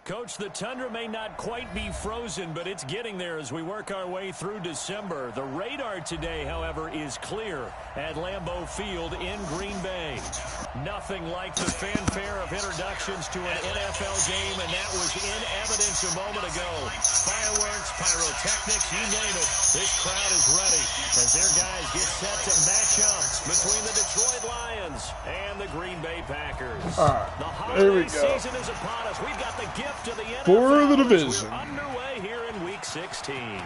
Coach, the tundra may not quite be frozen, but it's getting there as we work our way through December. The radar today, however, is clear at Lambeau Field in Green Bay. Nothing like the fanfare of introductions to an NFL game, and that was in evidence a moment ago. Fireworks, pyrotechnics, you name it. This crowd is ready as their guys get set to match up between the Detroit Lions and the Green Bay Packers. The holiday season is upon us. We've got the gift of the NFL. For the division. We're underway here in Week 16. And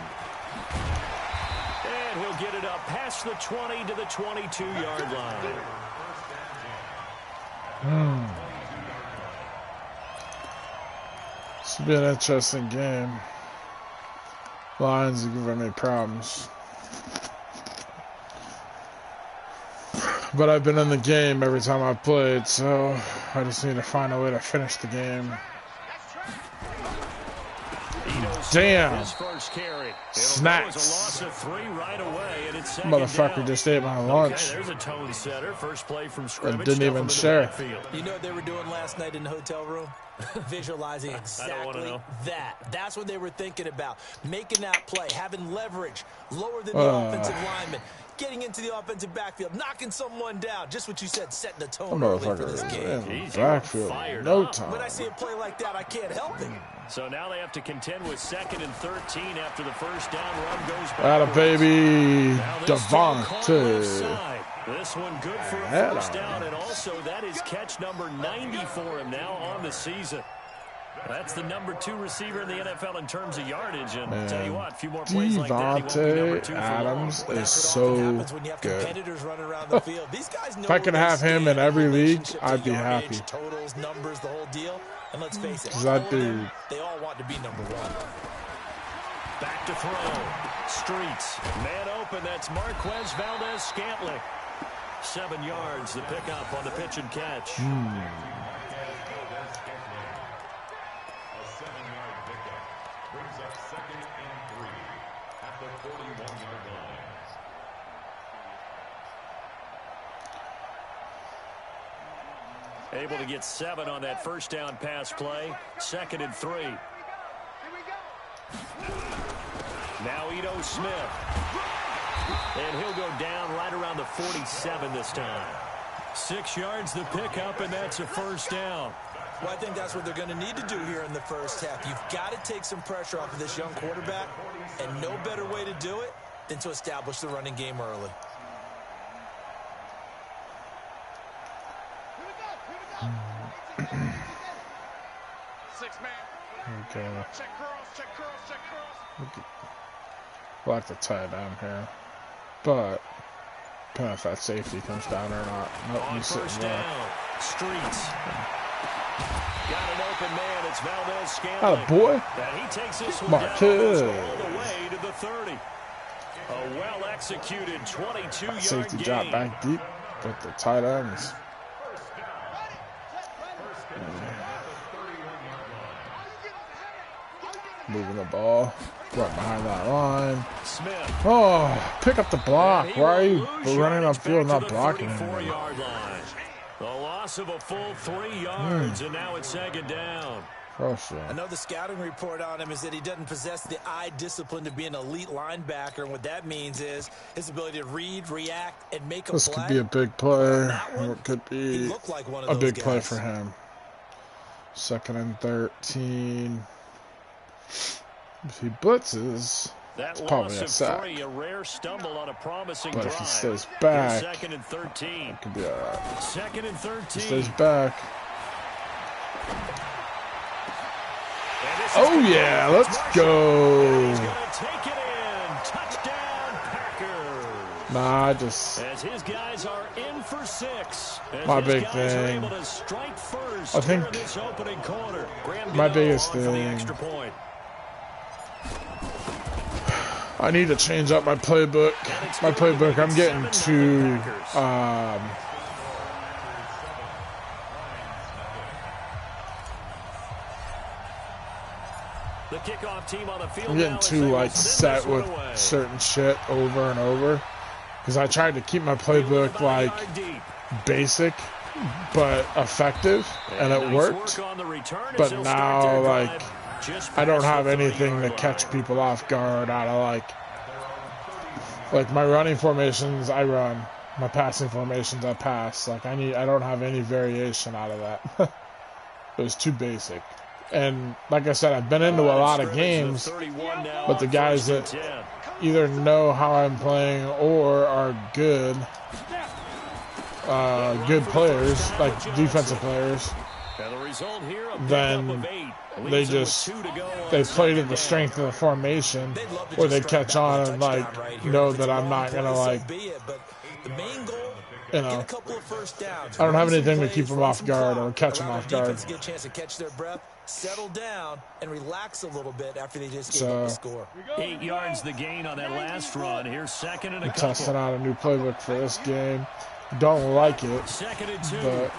he'll get it up past the 20 to the 22-yard line. This will be an interesting game. Lions are giving me problems. But I've been in the game every time I've played, so I just need to find a way to finish the game. Damn. Snacks. Motherfucker just ate my lunch. There's a tone setter. First play from I scrimmage. didn't even share. You know what they were doing last night in the hotel room? Visualizing exactly that. That's what they were thinking about. Making that play, having leverage, lower than the offensive lineman, getting into the offensive backfield, knocking someone down. Just what you said, setting the tone early for this game. Backfield, no time. When I see a play like that, I can't help it. So now they have to contend with 2nd and 13 after the first down run goes back. Atta baby Devontae. This one good for a first down, and also that is catch number 90 for him now on the season. That's the number 2 receiver in the NFL in terms of yardage, and I'll tell you what, a few more plays like that, he won't be number 2 for Adams long. is so good. If I could have him in every league, I'd be happy. Totals, numbers, the whole deal. And let's face it, that dude, they all want to be number 1. Back to throw. Streets. Man open. That's Marquez Valdez-Scantling. 7 yards, the pickup on the pitch and catch. A 7-yard pickup brings up 2nd and 3 at the 41-yard line. Able to get 7 on that first down pass play. 2nd and 3. Now Ito Smith. And he'll go down right around the 47 this time. 6 yards the pickup, and that's a first down. Well, I think that's what they're going to need to do here in the first half. You've got to take some pressure off of this young quarterback, and no better way to do it than to establish the running game early. Okay. Like the tight end here. But depending if that safety comes down or not. Nope, he's sitting there. Streets. Got an open man. It's Valdez-Scantling. Oh, boy. And he takes this one Marquez. down all the way to the 30. A well-executed 22-yard Safety gain. drop back deep, but the tight ends. Moving the ball. Right behind that line. Smith. Oh, pick up the block. Why are you running upfield and not blocking him? The loss of a full 3 yards, and now it's 2nd down. I know the scouting report on him is that he doesn't possess the eye discipline to be an elite linebacker, and what that means is his ability to read, react, and make a play. This could be a big play. It could be like one of a those big guys. play for him. 2nd and 13. If he blitzes, it's probably a sack. A rare stumble on a promising But drive. if he stays back, 2nd and 13. it could be all right. 2nd and 13. He stays back. Oh, yeah, let's go. He's going to take it in. Touchdown, Packers. Nah, I just... As his guys are in for 6. My big thing. I think my biggest thing... I need to change up my playbook. I'm getting too... I'm getting too, like, set with certain shit over and over. Because I tried to keep my playbook, like, basic. but effective, and it worked. But now, like, I don't have anything to catch people off guard out of, like my running formations, I run. My passing formations, I pass. Like, I don't have any variation out of that. It was too basic. And like I said, I've been into a lot of games, but the guys that either know how I'm playing or are good players, like defensive players, then they play to the strength of the formation, or they catch on and like know that I'm not gonna like, you know, I don't have anything to keep them off guard or catch them off guard. Get a chance to catch their breath, settle down, and relax a little bit after they just gave up the score. 8 yards the gain on that last run. Here's second and a couple. Testing out a new playbook for this game. Don't like it, Second and 2. but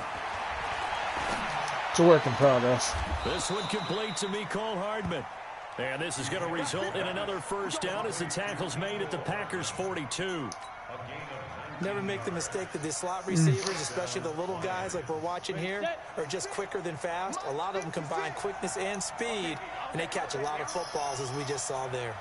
it's a work in progress. This one complete to Mecole Hardman. And this is going to result in another first down as the tackle's made at the Packers' 42. Never make the mistake that the slot receivers, especially the little guys like we're watching here, are just quicker than fast. A lot of them combine quickness and speed, and they catch a lot of footballs, as we just saw there.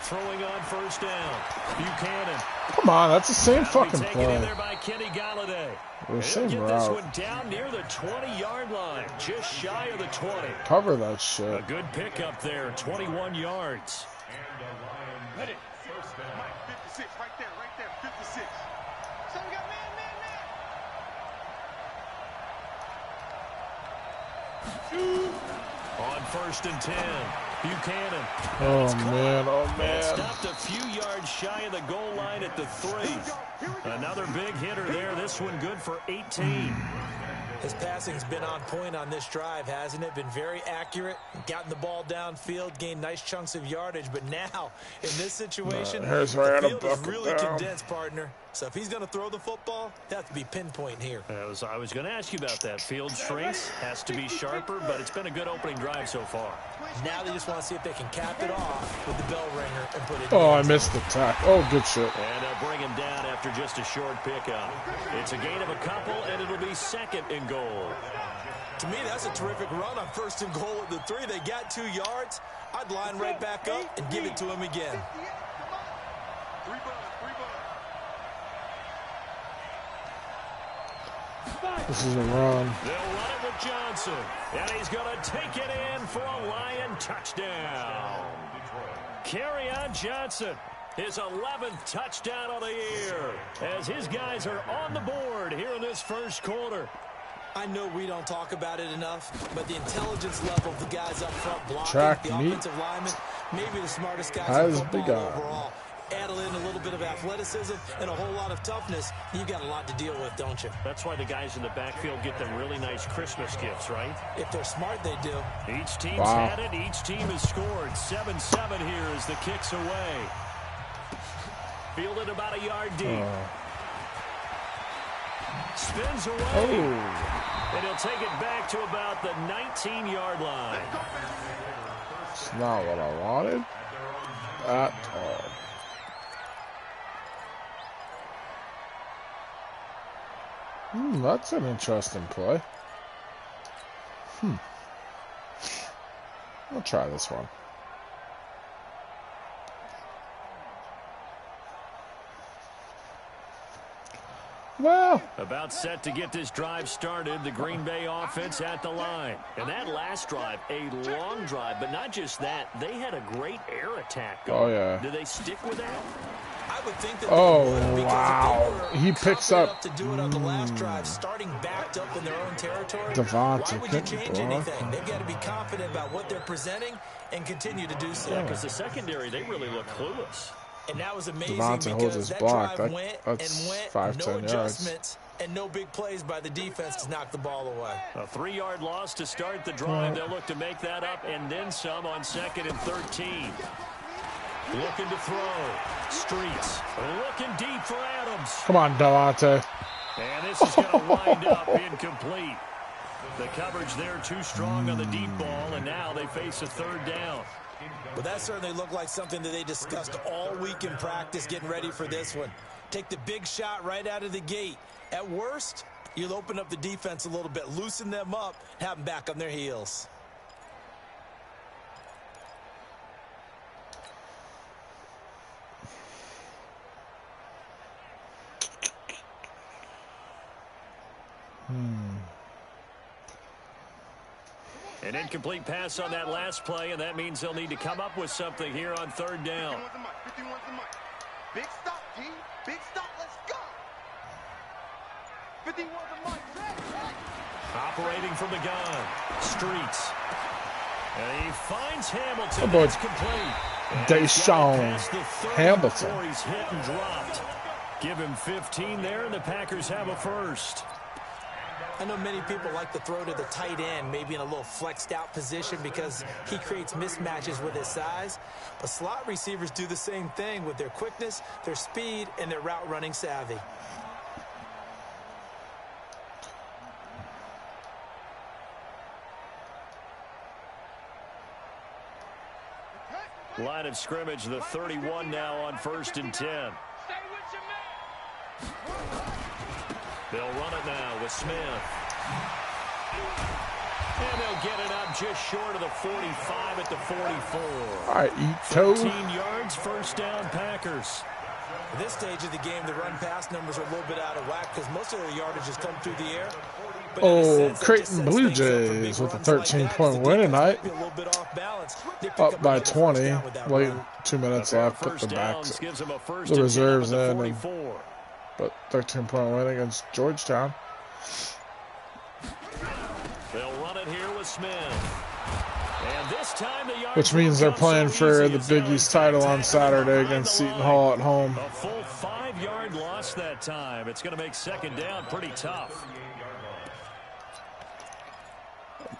Throwing on first down. Buchanan. Come on, that's the same fucking Taken in play. there by Kenny Galladay. The same Get route. this one down near the 20-yard line, just shy of the 20. Cover that A shit. good pickup there, 21 yards. Ready. First down. 56, right there, 56. So we got man. On first and 10, Buchanan. Oh man. Stopped a few yards shy of the goal line at the 3. Another big hitter there. This one good for 18. His passing's been on point on this drive, hasn't it? Been very accurate, gotten the ball downfield, gained nice chunks of yardage. But now, in this situation, here's where I the gotta field is buckle really down. condensed, partner. So if he's going to throw the football, it has to be pinpoint here. I was going to ask you about that. Field shrinks, has to be sharper, but it's been a good opening drive so far. Now they just want to see if they can cap it off with the bell ringer and put it in. Oh, I missed the tackle. Oh, good shit. And they'll bring him down after just a short pickup. It's a gain of a couple, and it'll be second and goal. To me, that's a terrific run on first and goal at the 3. They got 2 yards. I'd line right back up and give it to him again. This is a run. They'll run it with Johnson, and he's going to take it in for a Lion touchdown. Kerryon Johnson, his 11th touchdown of the year, as his guys are on the board here in this first quarter. I know we don't talk about it enough, but the intelligence level of the guys up front blocking, Track the meet offensive linemen, maybe the smartest guys has in football begun. overall. Add in a little bit of athleticism and a whole lot of toughness, you've got a lot to deal with, don't you? That's why the guys in the backfield get them really nice Christmas gifts, right? If they're smart, they do. Each team's Wow. had it. Each team has scored. 7-7 here as the kick's away. Fielded about a yard deep. Spins away. Oh, And he'll take it back to about the 19-yard line. it's not what I wanted at all. That's an interesting play. I'll try this one. Well, About set to get this drive started, the Green Bay offense at the line. And that last drive, a long drive, but not just that. They had a great air attack going. Oh, yeah. Do they stick with that? I would think that Oh, they would, because wow. if they were He picks up. confident enough to do it on the last drive, starting backed up in their own territory. Devontae, why would you change anything? They've got to be confident about what they're presenting and continue to do so. Yeah, because the secondary, they really look clueless. And that was amazing Devontae holds because his that block. drive went That's and went, 5, no 10 yards. adjustments, and no big plays by the defense to knock the ball away. A 3-yard loss to start the drive. They'll look to make that up and then some on 2nd and 13. Looking to throw. Streets. Looking deep for Adams. Come on, Devontae. And this is going to wind up incomplete. The coverage there too strong on the deep ball, and now they face a 3rd down. But that certainly looked like something that they discussed all week in practice getting ready for this one. Take the big shot right out of the gate. At worst, you'll open up the defense a little bit, loosen them up, have them back on their heels. An incomplete pass on that last play, and that means they'll need to come up with something here on third down. Big stop, G. Big stop. Let's go. 51 the mic. Operating from the gun. Streets. And he finds Hamilton. Oh boy. That's complete. Deshaun Hamilton. He's hit and dropped. Give him 15 there, and the Packers have a first. I know many people like to throw to the tight end, maybe in a little flexed out position because he creates mismatches with his size. But slot receivers do the same thing with their quickness, their speed, and their route running savvy. Line of scrimmage, the 31 now on 1st and 10. They'll run it now with Smith. And they'll get it up just short of the 45 at the 44. All right, Ito. 13 yards, first down, Packers. At this stage of the game, the run-pass numbers are a little bit out of whack because most of their yardage has come through the air. Oh, Creighton Blue Jays with a 13-point win tonight. Up by 20. Late 2 minutes left. Put the backs, the reserves in. And, but 13-point win against Georgetown. They'll run it here with Smith. And this time the yards Which means they're playing for the Big East title on Saturday against Seton Hall at home. A full 5-yard loss that time. It's going to make second down pretty tough.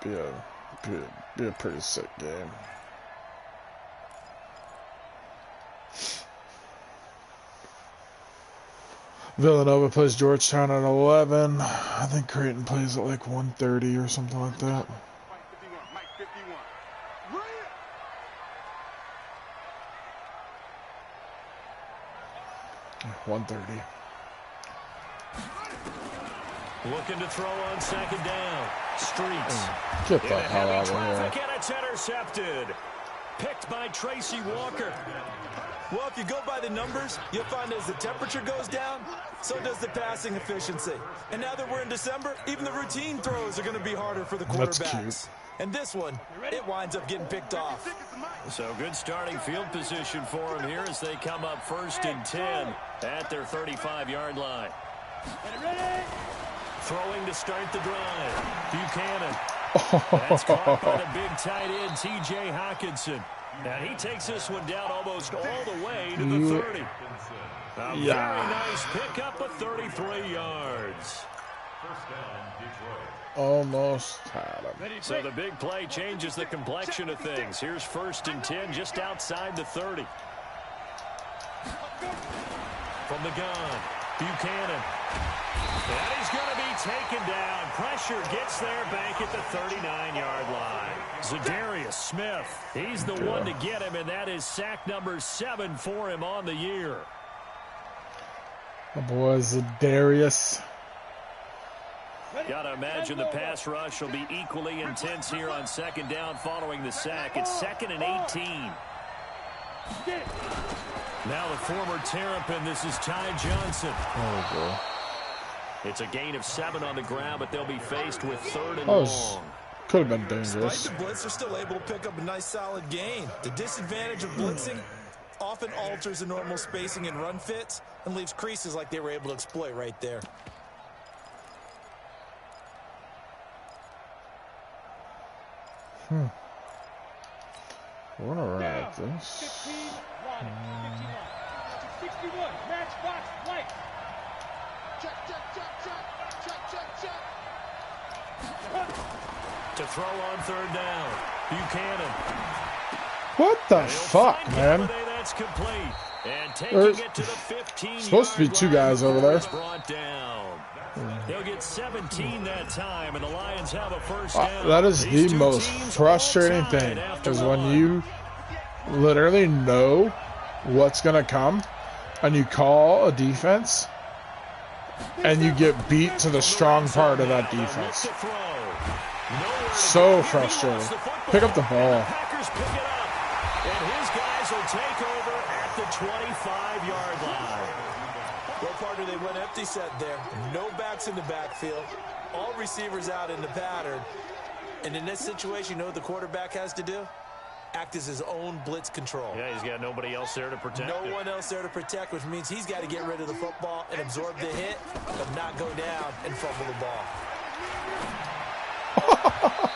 Be a pretty sick game. Villanova plays Georgetown at 11. I think Creighton plays at like 1:30 or something like that. 1:30. Looking to throw on second down. Streets. Get the hell out of here. And it's intercepted. Picked by Tracy Walker. Well, if you go by the numbers, you'll find as the temperature goes down, so does the passing efficiency. And now that we're in December, even the routine throws are going to be harder for the quarterbacks. That's cute. And this one, it winds up getting picked off. So good starting field position for them here as they come up 1st and 10 at their 35-yard line. Throwing to start the drive. Buchanan. That's caught by the big tight end, T.J. Hawkinson. And he takes this one down almost all the way to the 30. A very nice pickup of 33 yards. Almost had him. So the big play changes the complexion of things. Here's 1st and 10 just outside the 30. From the gun, Buchanan. And he's going to be taken down. Pressure gets there back at the 39-yard line. Zadarius Smith, he's the one to get him, and that is sack number 7 for him on the year. Oh boy, Zadarius. Got to imagine the pass rush will be equally intense here on second down following the sack. It's 2nd and 18. Now the former Terrapin, this is Ty Johnson. Oh boy. It's a gain of 7 on the ground, but they'll be faced with 3rd and long. Could have been Despite dangerous. the blitz, they're still able to pick up a nice solid gain. The disadvantage of blitzing often alters the normal spacing and run fits and leaves creases like they were able to exploit right there. We're gonna run at this. 61, match box, white. Check. To throw on 3rd down, Buchanan. What the fuck, man? That's complete. And taking There's it to the 15. supposed to be 2 guys over there. Brought down. They'll get 17 that time, and the Lions have a first down. That is These the two most teams frustrating all tied thing, after is one. when you literally know what's gonna come, and you call a defense, and you get beat to the strong part of that defense. So frustrating. Pick up the ball. Packers pick it up, and his guys will take over at the 25-yard line. Well, partner, they went empty set there. No backs in the backfield. All receivers out in the pattern. And in this situation, you know what the quarterback has to do? Act as his own blitz control. Yeah, he's got nobody else there to protect him. No one else there to protect, which means he's got to get rid of the football and absorb the hit, but not go down and fumble the ball.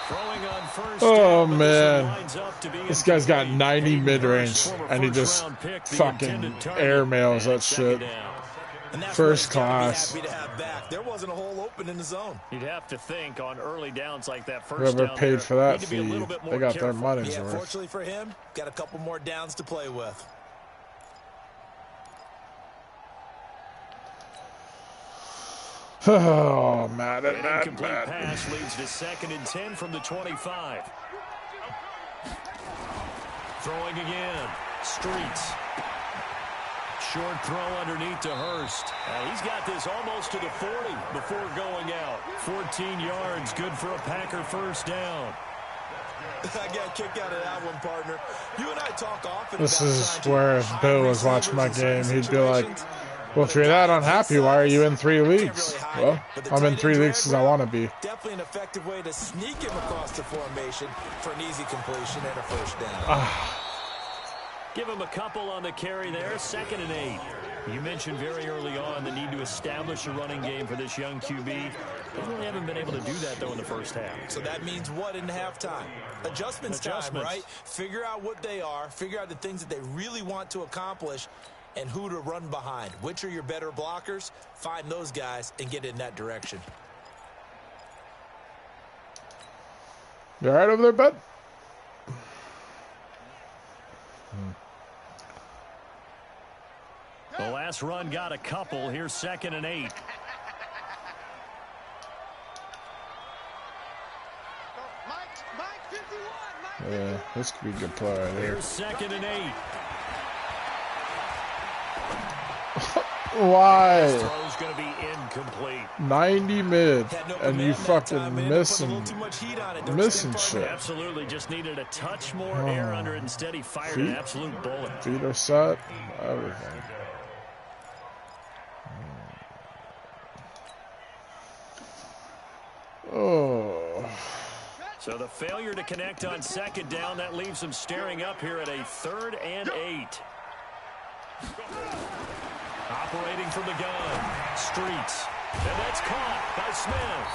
Throwing on first Oh, down, man. This guy's got 90 mid-range, and he just fucking airmails that shit. And that's First what he's gotta class. be happy to have back. There wasn't a hole open in the zone. You'd have to think on early downs like that first Whoever down paid there, for that need to be a fee, little bit they more got their careful. money's Yeah, worth. fortunately for him, got a couple more downs to play with. Oh, mad An at that, incomplete man. pass leads to 2nd and 10 from the 25. Throwing again. Streets. Short throw underneath to Hurst. He's got this almost to the 40 before going out. 14 yards, good for a Packer first down. I got a kick out of that one, partner. You and I talk often This about is trying to where if hide Bill was watching my receivers in game, certain he'd be like, situations. well, if you're that unhappy, why are you in 3 leagues? Well, I'm in 3 leagues because I want to be. Definitely an effective way to sneak him across the formation for an easy completion and a first down. Give him a couple on the carry there, 2nd and 8. You mentioned very early on the need to establish a running game for this young QB. They really haven't been able to do that, though, in the first half. So that means what in halftime? Adjustments time, right? Figure out what they are, figure out the things that they really want to accomplish, and who to run behind. Which are your better blockers? Find those guys and get in that direction. You all right over there, bud? The last run got a couple. Here's 2nd and 8. Yeah, this could be a good play right here. Here's 2nd and 8. Why? Throw's going to be incomplete. 90 mid, Had no and you command that fucking time, man. Put a missing, little too much heat on it. Don't missing you think, shit. partner? Absolutely, just needed a touch more air under it. Instead, he fired an absolute bullet. Feet are set, everything. Oh. So the failure to connect on 2nd down, that leaves him staring up here at a 3rd and 8. Operating from the gun, Streets. And that's caught by Smith.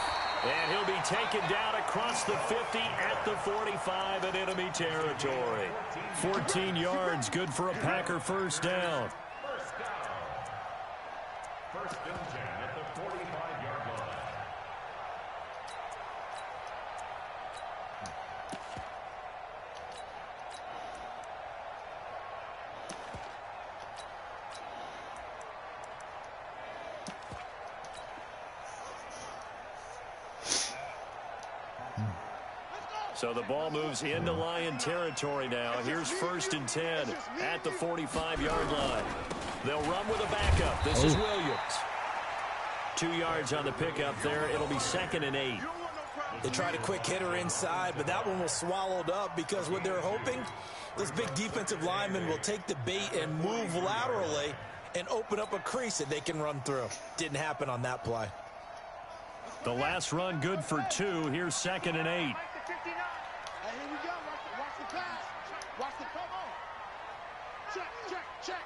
And he'll be taken down across the 50 at the 45 in enemy territory. 14 yards, good for a Packer first down. First and 10 at the 45-yard line. So the ball moves into Lion territory now. Here's 1st and 10 at the 45-yard line. They'll run with a backup. This is Williams. 2 yards on the pickup there. It'll be 2nd and 8. They tried a quick hitter inside, but that one was swallowed up because what they're hoping, this big defensive lineman will take the bait and move laterally and open up a crease that they can run through. Didn't happen on that play. The last run good for 2. Here's 2nd and 8. Here we go. Watch the pass. Watch the come on. Check.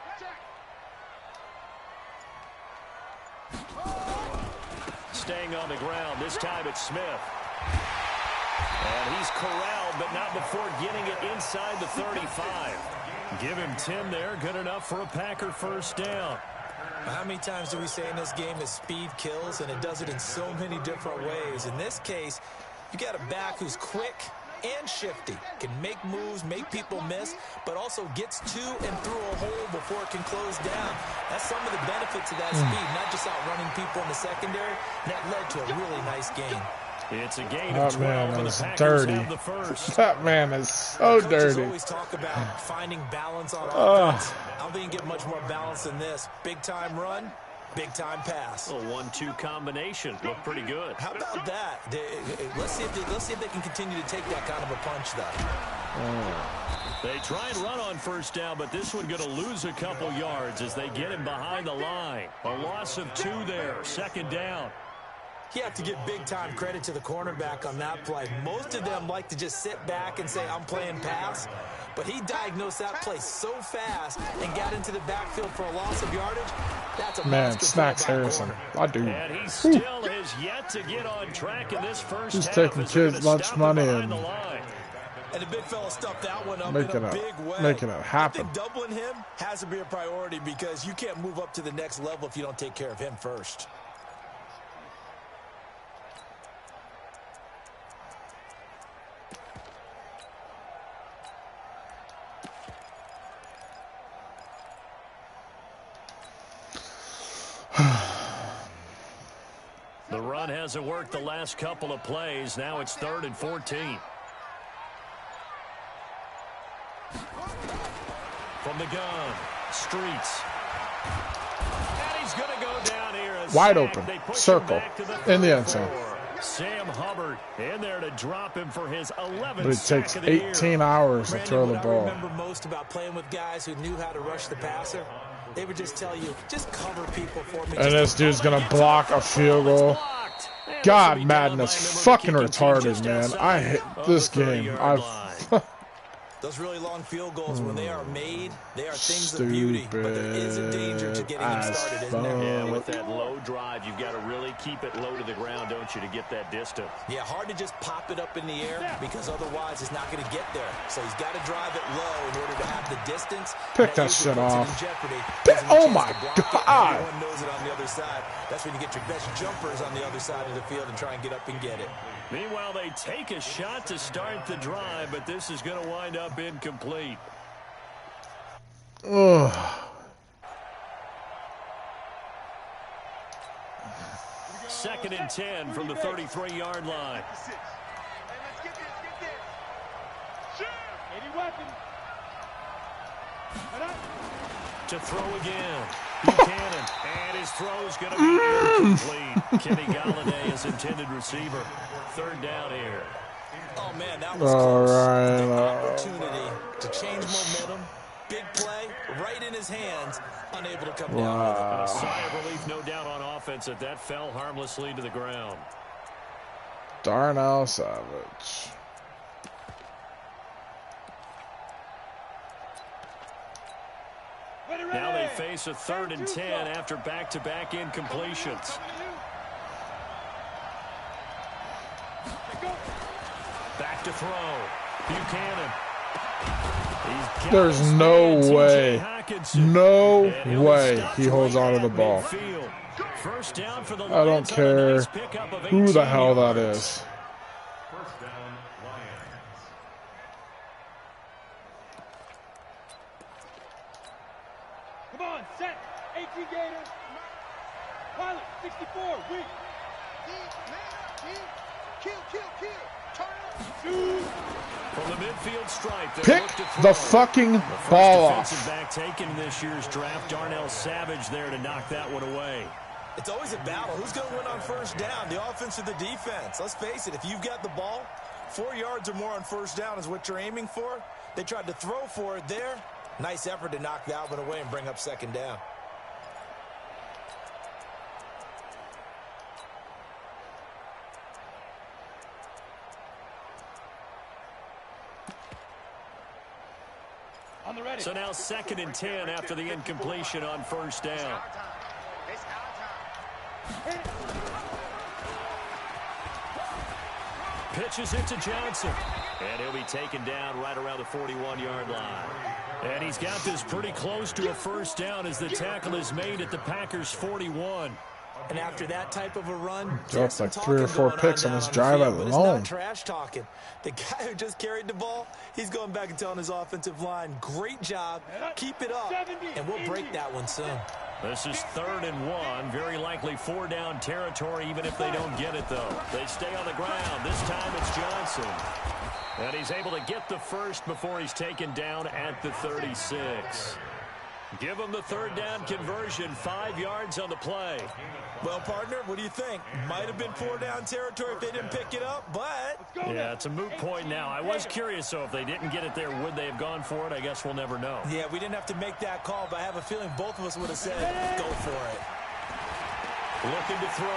Staying on the ground. This time it's Smith. And he's corralled, but not before getting it inside the 35. Give him 10 there. Good enough for a Packer first down. How many times do we say in this game that speed kills, and it does it in so many different ways? In this case, you got a back who's quick and shifty, can make moves, make people miss, but also gets to and through a hole before it can close down. That's some of the benefits of that speed, not just outrunning people in the secondary. That led to a really nice game. It's a gain of 12, man and is the Packers dirty. have the first. That man is so dirty. Always talk about finding balance on offense. I don't think you get much more balance than this. Big time run, big time pass. A 1-2 combination. Looked pretty good. How about that? Let's see if they can continue to take that kind of a punch, though. They try and run on first down, but this one going to lose a couple yards as they get him behind the line. A loss of 2 there. Second down. You have to give big-time credit to the cornerback on that play. Most of them like to just sit back and say, I'm playing pass. But he diagnosed that play so fast and got into the backfield for a loss of yardage. That's a man, Snacks Harrison. I do. And he still has yet to get on track in this first He's half. taking kids' lunch money and the big fella stuffed that one up making in a big way. Making it happen. I think doubling him has to be a priority because you can't move up to the next level if you don't take care of him first. The run hasn't worked the last couple of plays. Now it's 3rd and 14. From the gun, Streets. And he's going to go down here. Wide open, circle, in the end zone. Sam Hubbard in there to drop him for his 11th. But it takes 18 hours to throw the ball. What I remember most about playing with guys who knew how to rush the passer, they would just tell you, just cover people for me. And this dude's going to block a field goal. God, Madden is fucking retarded, man. I hate this game. Those really long field goals, when they are made, they are things of beauty. But there is a danger to getting them started, isn't there? Yeah, with that low drive, you've got to really keep it low to the ground, don't you, to get that distance. Yeah, hard to just pop it up in the air because otherwise it's not going to get there. So he's got to drive it low in order to have the distance. Pick that shit off. Oh, my God. Everyone knows it on the other side. That's when you get your best jumpers on the other side of the field and try and get up and get it. Meanwhile, they take a shot to start the drive, but this is going to wind up incomplete. Ugh. Second and 10 from the 33-yard line. To throw again. Buchanan, and his throw's going to be incomplete. Kenny Galladay is intended receiver. 3rd down here. Oh, man, that was close. Opportunity to change momentum. Big play, right in his hands, unable to come down with it. A sigh of relief, no doubt, on offense that that fell harmlessly to the ground. Darnell Savage. Now they face a 3rd and 10 after back-to-back incompletions. Back to throw. Buchanan. There's no way. No way he holds on to the ball. First down for the I don't care who the hell that is. First down, Lions. Come on, set. 18 Gator. Pilot, 64, weak. Kill. Turn. From the midfield stripe, Pick the fucking ball off. Defensive back taken this year's draft, Darnell Savage there to knock that one away. It's always a battle. Who's going to win on first down, the offense or the defense? Let's face it, if you've got the ball, 4 yards or more on first down is what you're aiming for. They tried to throw for it there. Nice effort to knock that one away and bring up second down. So now 2nd and 10 after the incompletion on first down. Pitches it to Johnson. And he'll be taken down right around the 41-yard line. And he's got this pretty close to a first down as the tackle is made at the Packers' 41. And after that type of a run, dropped like 3 or 4 picks on this drive alone. It's not trash talking. The guy who just carried the ball, he's going back and telling his offensive line, great job, keep it up, and we'll break that one soon. This is 3rd and 1. Very likely 4-down territory, even if they don't get it, though. They stay on the ground. This time it's Johnson. And he's able to get the first before he's taken down at the 36. Give him the 3rd down conversion, 5 yards on the play. Well, partner, what do you think? Might have been 4-down territory if they didn't pick it up, but... Yeah, it's a moot point now. I was curious, though, if they didn't get it there, would they have gone for it? I guess we'll never know. Yeah, we didn't have to make that call, but I have a feeling both of us would have said, go for it. Looking to throw.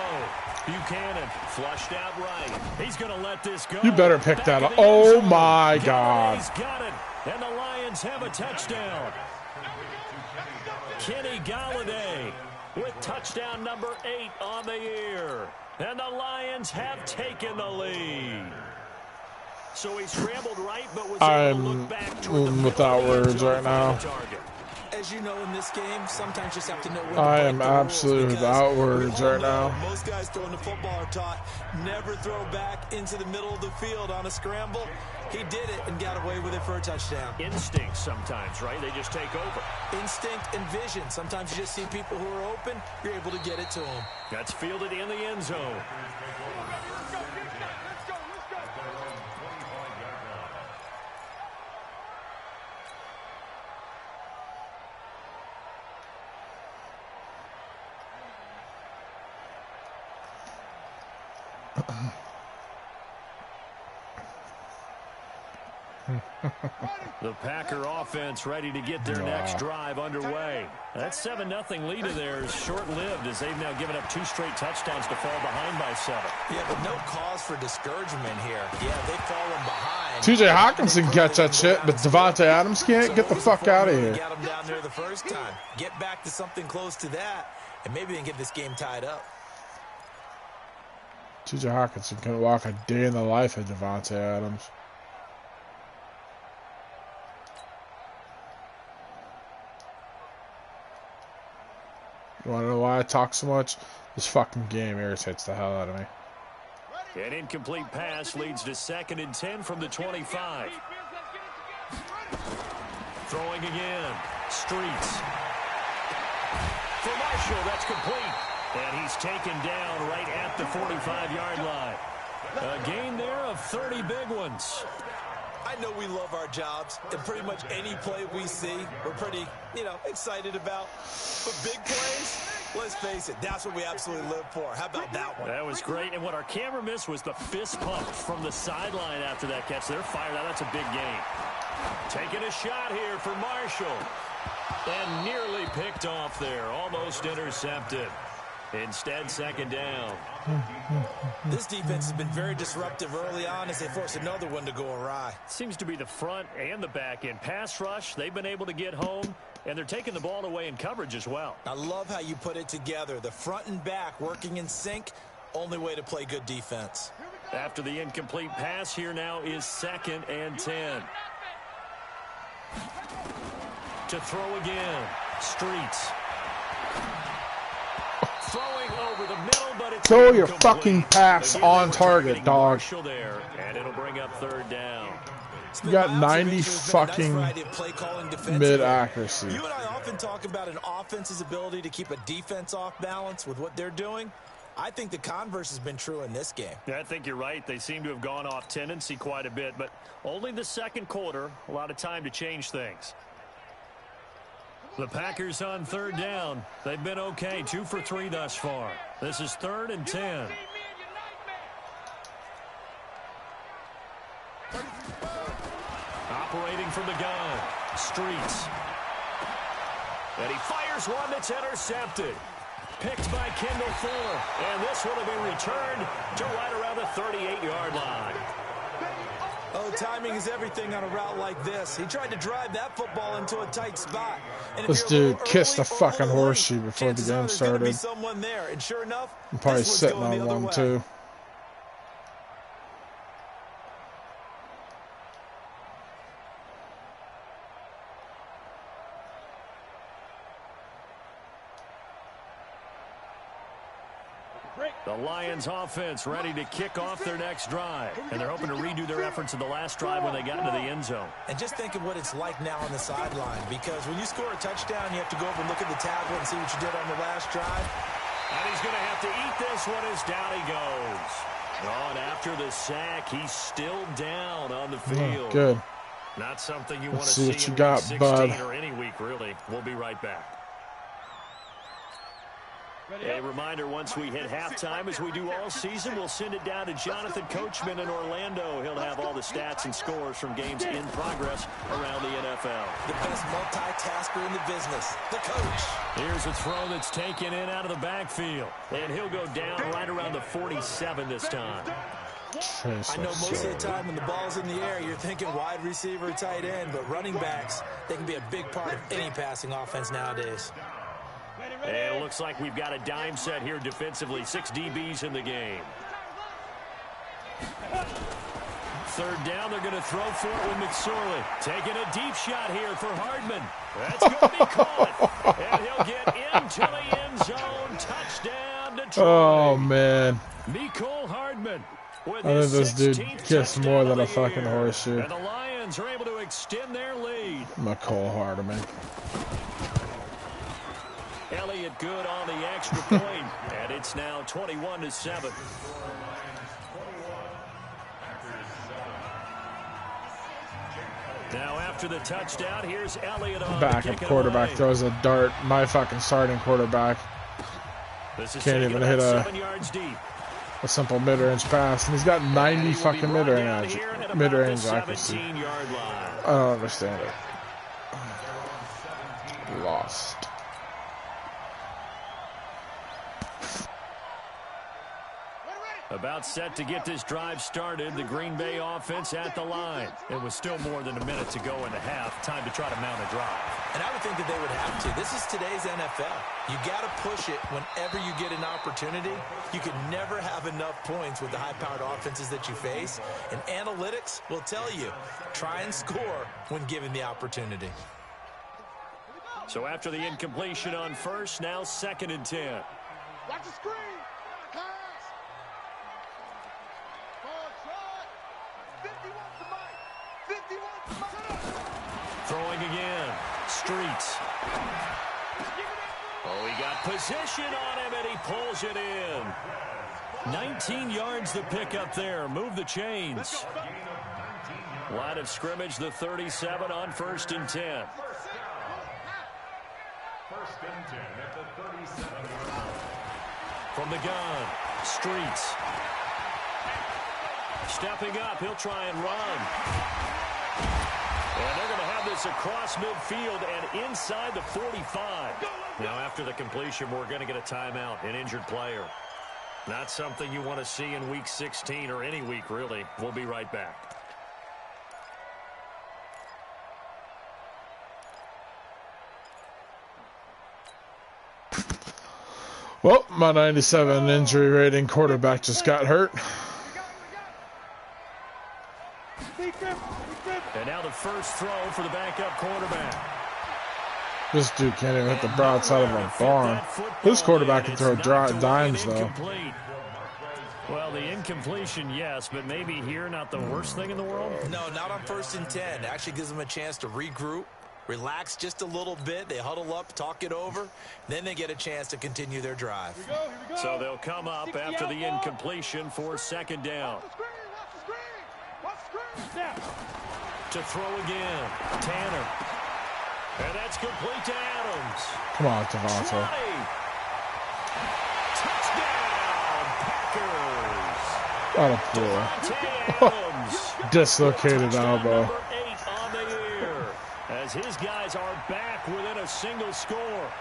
Buchanan flushed out right. He's going to let this go. You better pick that up. Oh, my God. He's got it. And the Lions have a touchdown. Kenny Galladay with touchdown number 8 on the year. And the Lions have taken the lead. So he scrambled right, but was able to look back toward the without words right now. As you know, in this game, sometimes you just have to know when to I break am the absolutely rules, without words right now. Most guys throwing the football are taught never throw back into the middle of the field on a scramble. He did it and got away with it for a touchdown. Instinct sometimes, right? They just take over. Instinct and vision. Sometimes you just see people who are open. You're able to get it to them. That's fielded in the end zone. The Packer offense ready to get their next drive underway. That 7-0 lead of theirs short-lived as they've now given up 2 straight touchdowns to fall behind by 7. Yeah, but no cause for discouragement here. Yeah, they've fallen behind. TJ Hawkinson gets that shit, but Devontae Adams can't. Get the fuck out of here. Got him down there the first time. Get back to something close to that, and maybe they can get this game tied up. TJ Hawkinson couldn't walk a day in the life of Devontae Adams. You want to know why I talk so much? This fucking game irritates the hell out of me. An incomplete pass leads to 2nd and 10 from the 25. Throwing again. Streets. For Marshall, that's complete. And he's taken down right at the 45-yard line. A gain there of 30 big ones. I know we love our jobs, and pretty much any play we see, we're pretty, excited about. But big plays, let's face it, that's what we absolutely live for. How about that one? That was great, and what our camera missed was the fist pump from the sideline after that catch. They're fired out. That's a big gain. Taking a shot here for Marshall. And nearly picked off there, almost intercepted. Instead, 2nd down. This defense has been very disruptive early on as they force another one to go awry. Seems to be the front and the back end. Pass rush, they've been able to get home, and they're taking the ball away in coverage as well. I love how you put it together. The front and back working in sync, only way to play good defense. After the incomplete pass, here now is 2nd and 10. To throw again. Streets. Throwing over the middle, but it's throw your fucking pass on target, dog. There, and it'll bring up 3rd down. You got 90 fucking mid accuracy. You and I often talk about an offense's ability to keep a defense off balance with what they're doing. I think the converse has been true in this game. Yeah, I think you're right. They seem to have gone off tendency quite a bit, but only the 2nd quarter, a lot of time to change things. The Packers on 3rd down. They've been okay, 2 for 3 thus far. This is 3rd and 10. Operating from the gun. Streets. And he fires one that's intercepted. Picked by Kendall Fuller. And this one will be returned to right around the 38-yard line. Oh, timing is everything on a route like this. He tried to drive that football into a tight spot. And this dude kissed the fucking horseshoe before the game started. Someone there. And sure enough, I'm probably sitting on one too. The Lions offense ready to kick off their next drive. And they're hoping to redo their efforts in the last drive when they got into the end zone. And just think of what it's like now on the sideline, because when you score a touchdown, you have to go over and look at the tablet and see what you did on the last drive. And he's going to have to eat this one as down he goes. Oh, and after the sack, he's still down on the field. Oh, good. Not something you want to see see what you in got, week 16 bud. or any week, really. We'll be right back. A reminder, once we hit halftime, as we do all season, we'll send it down to Jonathan Coachman in Orlando. He'll have all the stats and scores from games in progress around the NFL. The best multitasker in the business, the coach. Here's a throw that's taken in out of the backfield. And he'll go down right around the 47 this time. I know most of the time when the ball's in the air, you're thinking wide receiver, tight end, but running backs, they can be a big part of any passing offense nowadays. And it looks like we've got a dime set here defensively. 6 DBs in the game. Third down, they're going to throw for it with McSorley. Taking a deep shot here for Hardman. That's going to be caught. And he'll get into the end zone. Touchdown, Detroit. Oh, man. Mecole Hardman. I think this dude gets more than a fucking horseshoe. And the Lions are able to extend their lead. Mecole Hardman. Elliott good on the extra point, and it's now 21-7. Now after the touchdown, here's Elliott on backup quarterback throws a dart. My fucking starting quarterback can't even hit a simple mid-range pass, and he's got 90 fucking mid-range accuracy. I don't understand it. Lost. About set to get this drive started. The Green Bay offense at the line. It was still more than a minute to go in the half. Time to try to mount a drive. And I would think that they would have to. This is today's NFL. You got to push it whenever you get an opportunity. You can never have enough points with the high-powered offenses that you face. And analytics will tell you, try and score when given the opportunity. So after the incompletion on first, now 2nd and 10. Watch the screen. Throwing again. Streets. Oh, he got position on him, and he pulls it in. 19 yards the pick up there. Move the chains. Line of scrimmage, the 37 on 1st and 10. 1st and 10 at the 37. From the gun, Streets. Stepping up, he'll try and run. And they're going to have this across midfield and inside the 45. Now, after the completion, we're going to get a timeout, an injured player. Not something you want to see in Week 16 or any week, really. We'll be right back. Well, my 97 injury rating quarterback just got hurt. And now the first throw for the backup quarterback. This dude can't even hit the broadside of a barn. This quarterback can throw dimes, though. Well, the incompletion, yes, but maybe here not the worst thing in the world? No, not on 1st and 10. It actually gives them a chance to regroup, relax just a little bit. They huddle up, talk it over. Then they get a chance to continue their drive. Here we go. So they'll come up after the incompletion for 2nd down. To throw again, Tanner. And that's complete to Adams. Come on, Devontae. Touchdown, Packers. Out of pool. Dislocated elbow. Number 8 on the year, as his guys are back within a single score.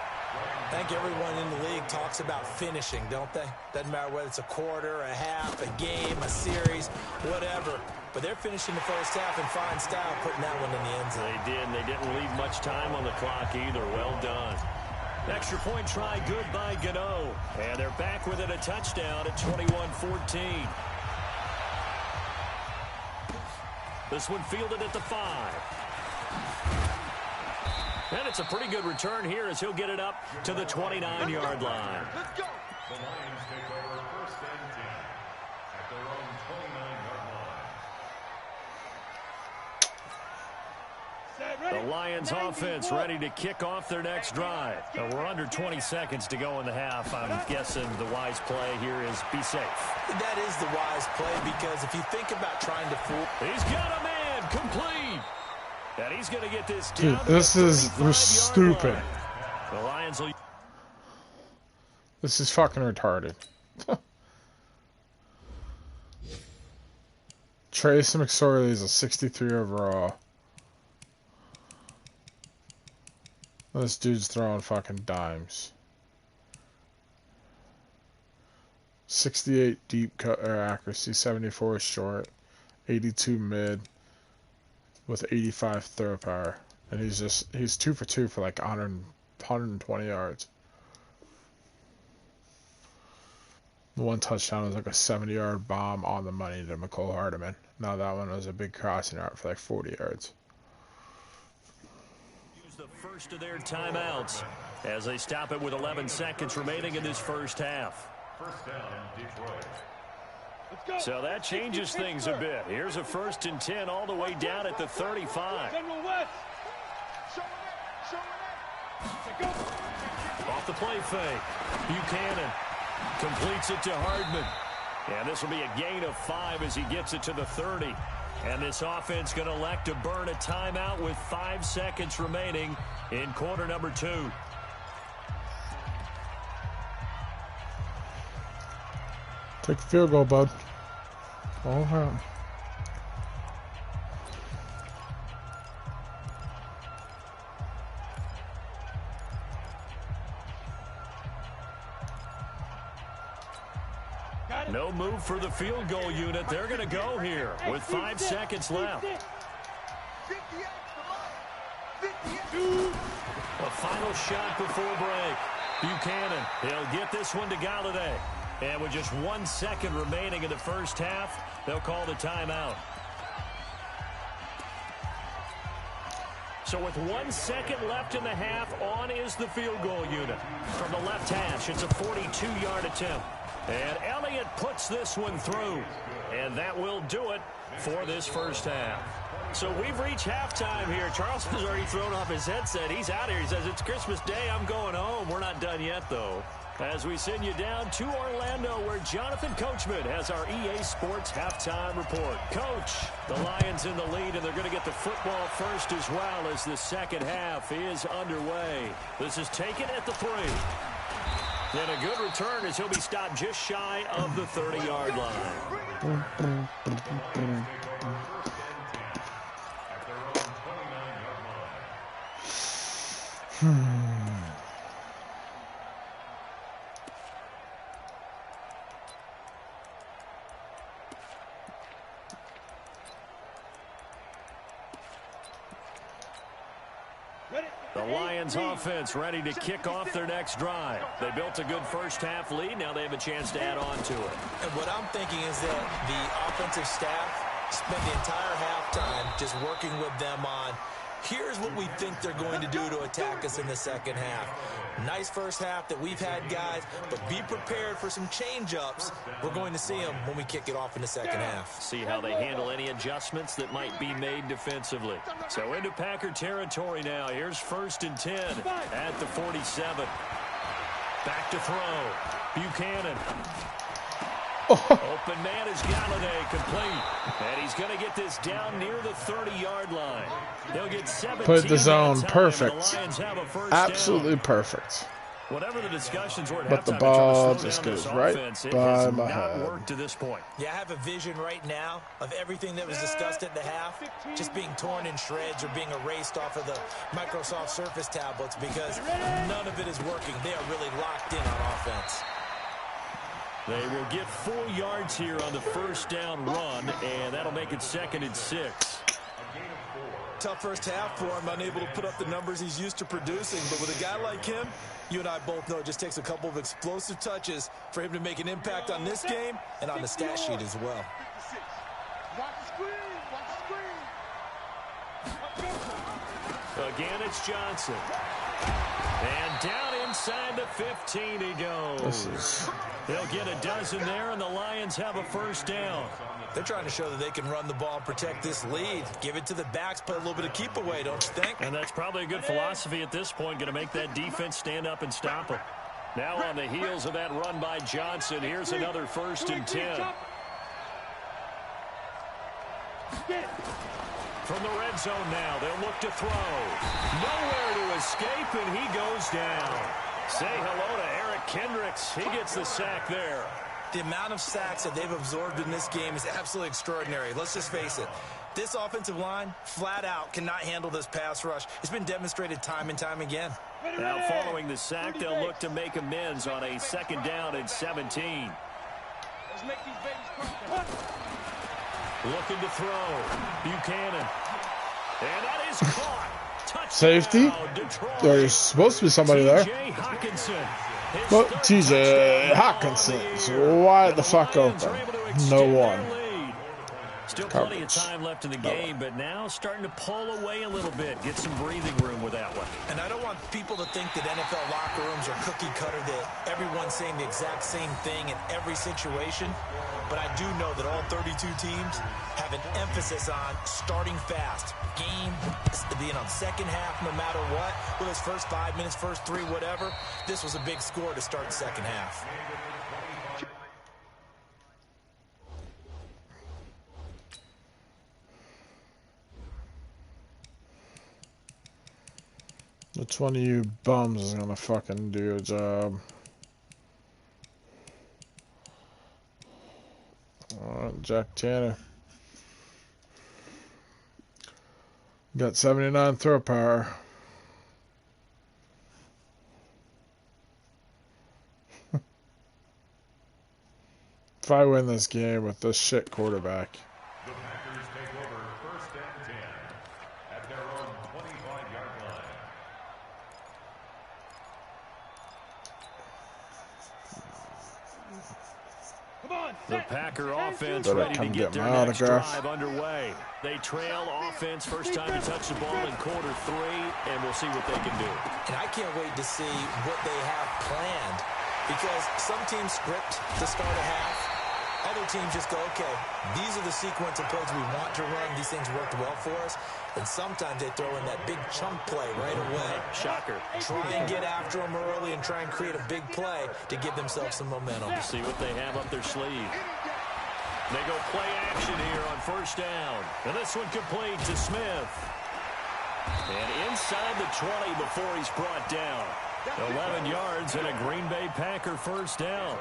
I think everyone in the league talks about finishing, don't they? Doesn't matter whether it's a quarter, a half, a game, a series, whatever. But they're finishing the first half in fine style, putting that one in the end zone. They did, and they didn't leave much time on the clock either. Well done. Extra point try good by Gano. And they're back within a touchdown at 21-14. This one fielded at the 5. And it's a pretty good return here as he'll get it up to the 29-yard line. Let's go. The Lions take over 1st and 10 at their own 29-yard line. The Lions offense ready to kick off their next drive. We're under 20 seconds to go in the half. I'm guessing the wise play here is be safe. That is the wise play, because if you think about trying to fool... He's got a man complete. And he's going to get this down. Dude, this is stupid. The Lions will... This is fucking retarded. Trace McSorley is a 63 overall. This dude's throwing fucking dimes. 68 deep cut accuracy, 74 short, 82 mid, with 85 throw power. And he's 2 for 2 for like 120 yards. The one touchdown was like a 70-yard bomb on the money to McCole Hardeman. Now that one was a big crossing route for like 40 yards. Use the first of their timeouts as they stop it with 11 seconds remaining in this first half. First down, Detroit. So that changes things a bit. Here's a 1st and 10 all the way down at the 35. Off the play fake. Buchanan completes it to Hardman. And this will be a gain of 5 as he gets it to the 30. And this offense going to elect to burn a timeout with 5 seconds remaining in quarter number 2. Take the field goal, bud. All around. No move for the field goal unit. They're going to go here with 5 seconds left. A final shot before break. Buchanan, he'll get this one to Galladay. And with just 1 second remaining in the first half, they'll call the timeout. So with 1 second left in the half, on is the field goal unit. From the left hash, it's a 42-yard attempt. And Elliott puts this one through. And that will do it for this first half. So we've reached halftime here. Charleston's already thrown off his headset. He's out here. He says, it's Christmas Day. I'm going home. We're not done yet, though. As we send you down to Orlando, where Jonathan Coachman has our EA Sports halftime report. Coach, the Lions in the lead, and they're going to get the football first as well as the second half is underway. This is taken at the 3. Then a good return as he'll be stopped just shy of the 30-yard line. The Lions offense ready to kick off their next drive. They built a good first half lead. Now they have a chance to add on to it. And what I'm thinking is that the offensive staff spent the entire halftime just working with them on, here's what we think they're going to do to attack us in the second half. Nice first half that we've had, guys, but be prepared for some change-ups. We're going to see them when we kick it off in the second half. See how they handle any adjustments that might be made defensively. So into Packer territory now. Here's 1st and 10 at the 47. Back to throw. Buchanan. Open man is Galladay, complete. And he's going to get this down near the 30-yard line. They'll get 17. Put the zone perfect. Absolutely perfect. Whatever the discussions were at but the halftime, ball just goes right by my head. Worked to this point. Yeah, I have a vision right now of everything that was discussed at the half just being torn in shreds or being erased off of the Microsoft Surface tablets because none of it is working. They are really locked in on offense. They will get 4 yards here on the first down run, and that'll make it 2nd and 6. Tough first half for him, unable to put up the numbers he's used to producing. But with a guy like him, you and I both know it just takes a couple of explosive touches for him to make an impact on this game and on the stat sheet as well. Again, it's Johnson. And down inside the 15 he goes. They'll get a dozen there, and the Lions have a first down. They're trying to show that they can run the ball and protect this lead. Give it to the backs, play a little bit of keep away, don't you think? And that's probably a good philosophy at this point, going to make that defense stand up and stop them. Now on the heels of that run by Johnson, here's another 1st and 10. From the red zone now, they'll look to throw. Nowhere to escape, and he goes down. Say hello to Eric Kendricks. He gets the sack there. The amount of sacks that they've absorbed in this game is absolutely extraordinary. Let's just face it. This offensive line, flat out, cannot handle this pass rush. It's been demonstrated time and time again. Now following the sack, they'll look to make amends on a 2nd down and 17. Let's make these babies come. Looking to throw. Buchanan. And that is caught. Touchdown, Safety? Detroit. There's supposed to be somebody there. TJ Hawkinson. But TJ Hawkinson's wide the fuck open. No one. Still plenty of time left in the game, but now starting to pull away a little bit. Get some breathing room with that one. And I don't want people to think that NFL locker rooms are cookie cutter, that everyone's saying the exact same thing in every situation. But I do know that all 32 teams have an emphasis on starting fast. Game being on second half no matter what. Whether it's first 5 minutes, first 3, whatever. This was a big score to start the second half. Which one of you bums is gonna fucking do a job? Alright, Jack Tanner. Got 79 throw power. If I win this game with this shit quarterback. The Packers take over 1st and 10 at their own 25-yard line. The Packer offense ready to get their next drive underway. They trail offense first time to touch the ball in quarter 3, and we'll see what they can do. And I can't wait to see what they have planned, because some teams script to start a half. Other teams just go, okay, these are the sequence of plays we want to run. These things worked well for us. And sometimes they throw in that big chunk play right away. Shocker. Try and get after them early and try and create a big play to give themselves some momentum. See what they have up their sleeve. They go play action here on 1st down. And this one complete to Smith. And inside the 20 before he's brought down. 11 yards and a Green Bay Packer 1st down.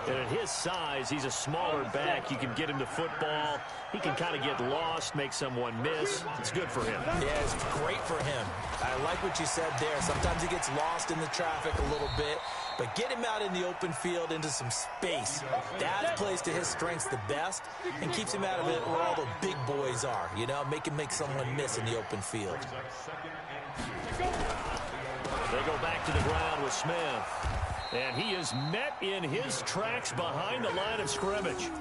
And at his size, he's a smaller back. You can get him to football. He can kind of get lost, make someone miss. It's good for him. Yeah, it's great for him. I like what you said there. Sometimes he gets lost in the traffic a little bit. But get him out in the open field into some space. That plays to his strengths the best and keeps him out of it where all the big boys are. You know, make someone miss in the open field. They go back to the ground with Smith. And he is met in his tracks behind the line of scrimmage.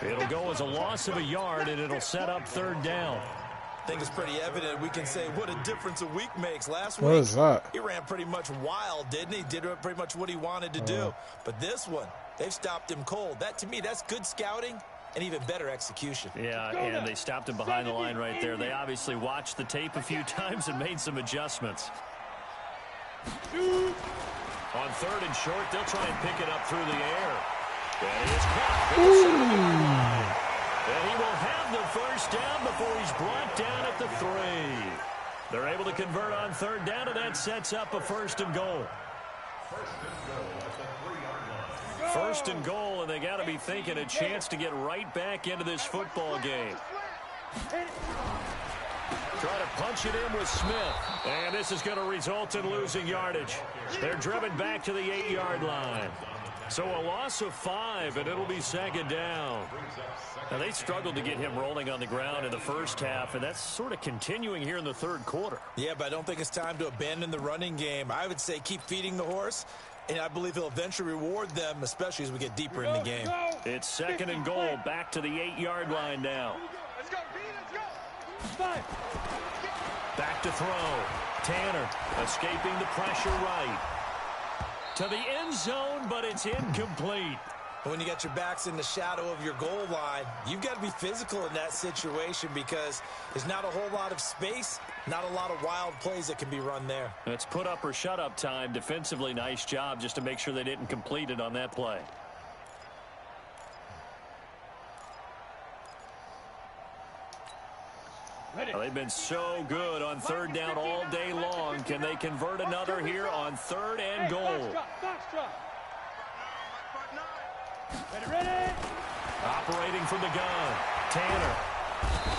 It'll go as a loss of a yard, and it'll set up 3rd down. I think it's pretty evident. We can say what a difference a week makes. Last What week, is that? he ran pretty much wild, didn't he? Did pretty much what he wanted to do. But this one, they've stopped him cold. That, to me, that's good scouting and even better execution. Yeah, and they stopped him behind the line right there. They obviously watched the tape a few times and made some adjustments. On 3rd and short, they'll try and pick it up through the air. And he is caught. And he will have the 1st down before he's brought down at the 3. They're able to convert on 3rd down, and that sets up a 1st and goal. 1st and goal, and they got to be thinking a chance to get right back into this football game. Try to punch it in with Smith. And this is going to result in losing yardage. They're driven back to the 8-yard line. So a loss of 5, and it'll be 2nd down. Now, they struggled to get him rolling on the ground in the first half, and that's sort of continuing here in the 3rd quarter. Yeah, but I don't think it's time to abandon the running game. I would say keep feeding the horse, and I believe he'll eventually reward them, especially as we get deeper in the game. It's 2nd and goal, back to the 8-yard line now. Let's go, B, let's go. Back to throw. Tanner escaping the pressure right. To the end zone, but it's incomplete. When you got your backs in the shadow of your goal line, you've got to be physical in that situation because there's not a whole lot of space, not a lot of wild plays that can be run there. It's put up or shut up time. Defensively, nice job just to make sure they didn't complete it on that play. Well, they've been so good on third down all day long. Can they convert another here on third and goal? Ready? Operating from the gun, Tanner.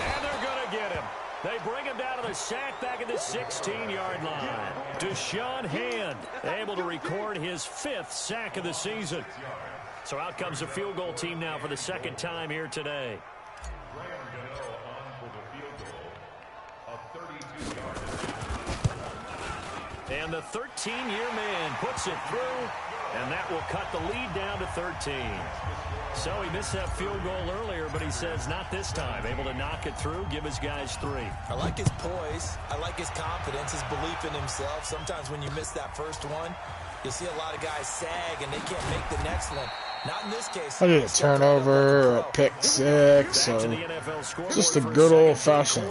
And they're going to get him. They bring him down to the sack back at the 16-yard line. Deshaun Hand able to record his 5th sack of the season. So out comes the field goal team now for the second time here today. And the 13-year man puts it through, and that will cut the lead down to 13. So he missed that field goal earlier, but he says not this time. Able to knock it through, give his guys 3. I like his poise. I like his confidence, his belief in himself. Sometimes when you miss that first one, you'll see a lot of guys sag, and they can't make the next one. Not in this case. I did a turnover, a pick 6, so just a good old-fashioned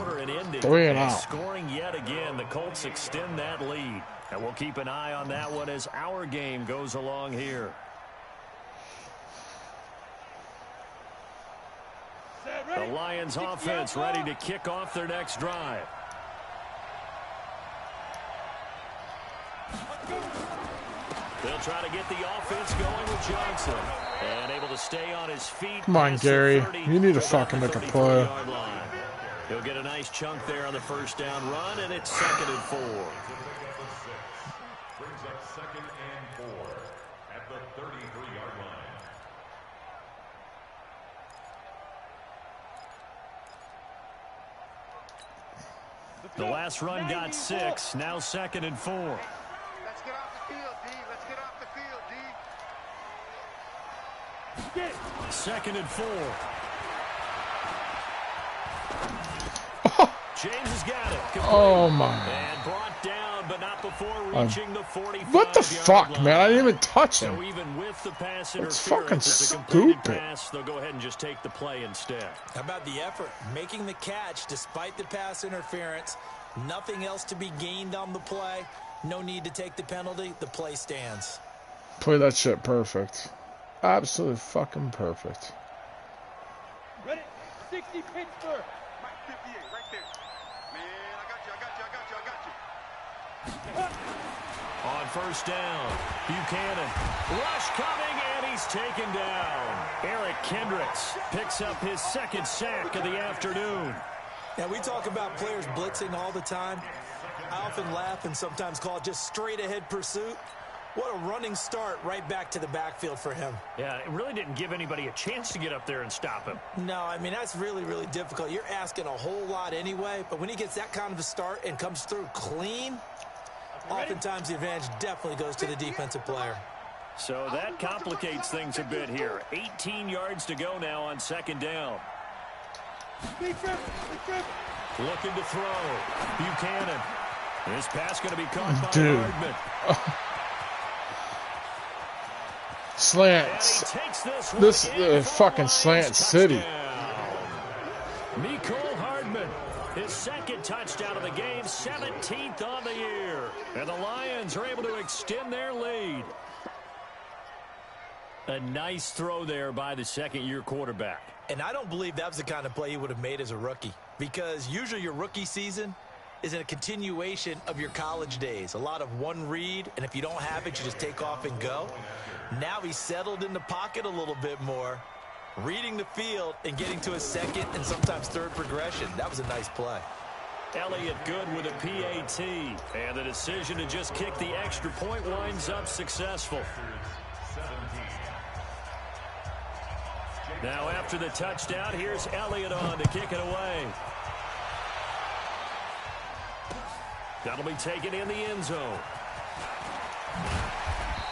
3 and out. Scoring yet again, the Colts extend that lead. And we'll keep an eye on that one as our game goes along here. The Lions offense ready to kick off their next drive. They'll try to get the offense going with Johnson. And able to stay on his feet. Come on, Gary. You need to fucking make a play. He'll get a nice chunk there on the first down run, and it's 2nd and 4. Brings up 2nd and 4 at the 33-yard line. The last run got 6. Now 2nd and 4. Let's get off the field, D. Let's get off the field, D. 2nd and 4. James has got it. Complete. Oh, my. And brought down, but not before reaching the 45-yard What the fuck, line. man? I didn't even touch him. So even with the pass That's interference, fucking it's a completed stupid. pass. They'll go ahead and just take the play instead. How about the effort? Making the catch despite the pass interference. Nothing else to be gained on the play. No need to take the penalty. The play stands. Play that shit perfect. Absolutely fucking perfect. Ready? 60 Pittsburgh. Mike 58, right there. Man, I got you. On first down, Buchanan. Rush coming, and he's taken down. Eric Kendricks picks up his 2nd sack of the afternoon. Now, we talk about players blitzing all the time. I often laugh and sometimes call it just straight-ahead pursuit. What a running start right back to the backfield for him. Yeah, it really didn't give anybody a chance to get up there and stop him. No, I mean, that's really, really difficult. You're asking a whole lot anyway, but when he gets that kind of a start and comes through clean, oftentimes the advantage definitely goes to the defensive player. So that complicates things a bit here. 18 yards to go now on 2nd down. Looking to throw. Buchanan. This pass going to be caught by Hardman. Slants. This fucking slant city. Mecole Hardman, his 2nd touchdown of the game, 17th on the year. And the Lions are able to extend their lead. A nice throw there by the 2nd-year quarterback. And I don't believe that was the kind of play he would have made as a rookie, because usually your rookie season is a continuation of your college days. A lot of one read, and if you don't have it, you just take off and go. Now he's settled in the pocket a little bit more, reading the field and getting to his 2nd and sometimes 3rd progression. That was a nice play. Elliott good with a PAT, and the decision to just kick the extra point winds up successful. Now after the touchdown, here's Elliott on to kick it away. That'll be taken in the end zone.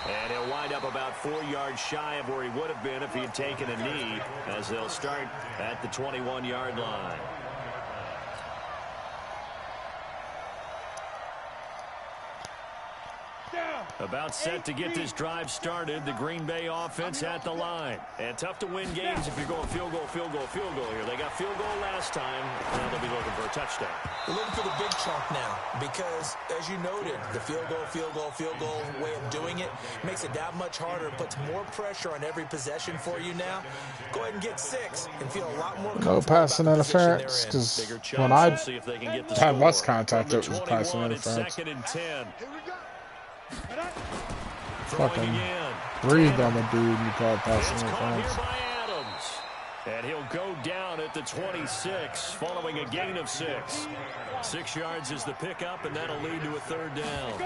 And he'll wind up about 4 yards shy of where he would have been if he had taken a knee, as they'll start at the 21-yard line. About set to get this drive started. The Green Bay offense at the line. And tough to win games if you're going field goal, field goal, field goal here. They got field goal last time. Now they'll be looking for a touchdown. We're looking for the big chunk now because, as you noted, the field goal way of doing it makes it that much harder and puts more pressure on every possession for you now. Go ahead and get 6 and feel a lot more comfortable. No passing interference, because when I had less contact, it was passing interference. Second and 10. Fucking breathed on the dude and you call it passing interference. And he'll go down at the 26 following a gain of 6. 6 yards is the pickup, and that'll lead to a third down.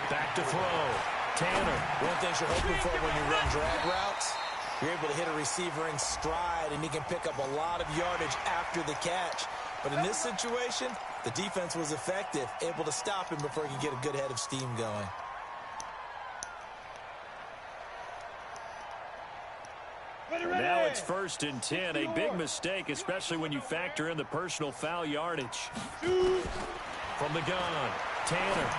Back to throw. Tanner. One thing you're hoping for when you run drag routes, you're able to hit a receiver in stride, and he can pick up a lot of yardage after the catch. But in this situation, the defense was effective, able to stop him before he could get a good head of steam going. Now it's 1st and 10. A big mistake, especially when you factor in the personal foul yardage. From the gun, Tanner.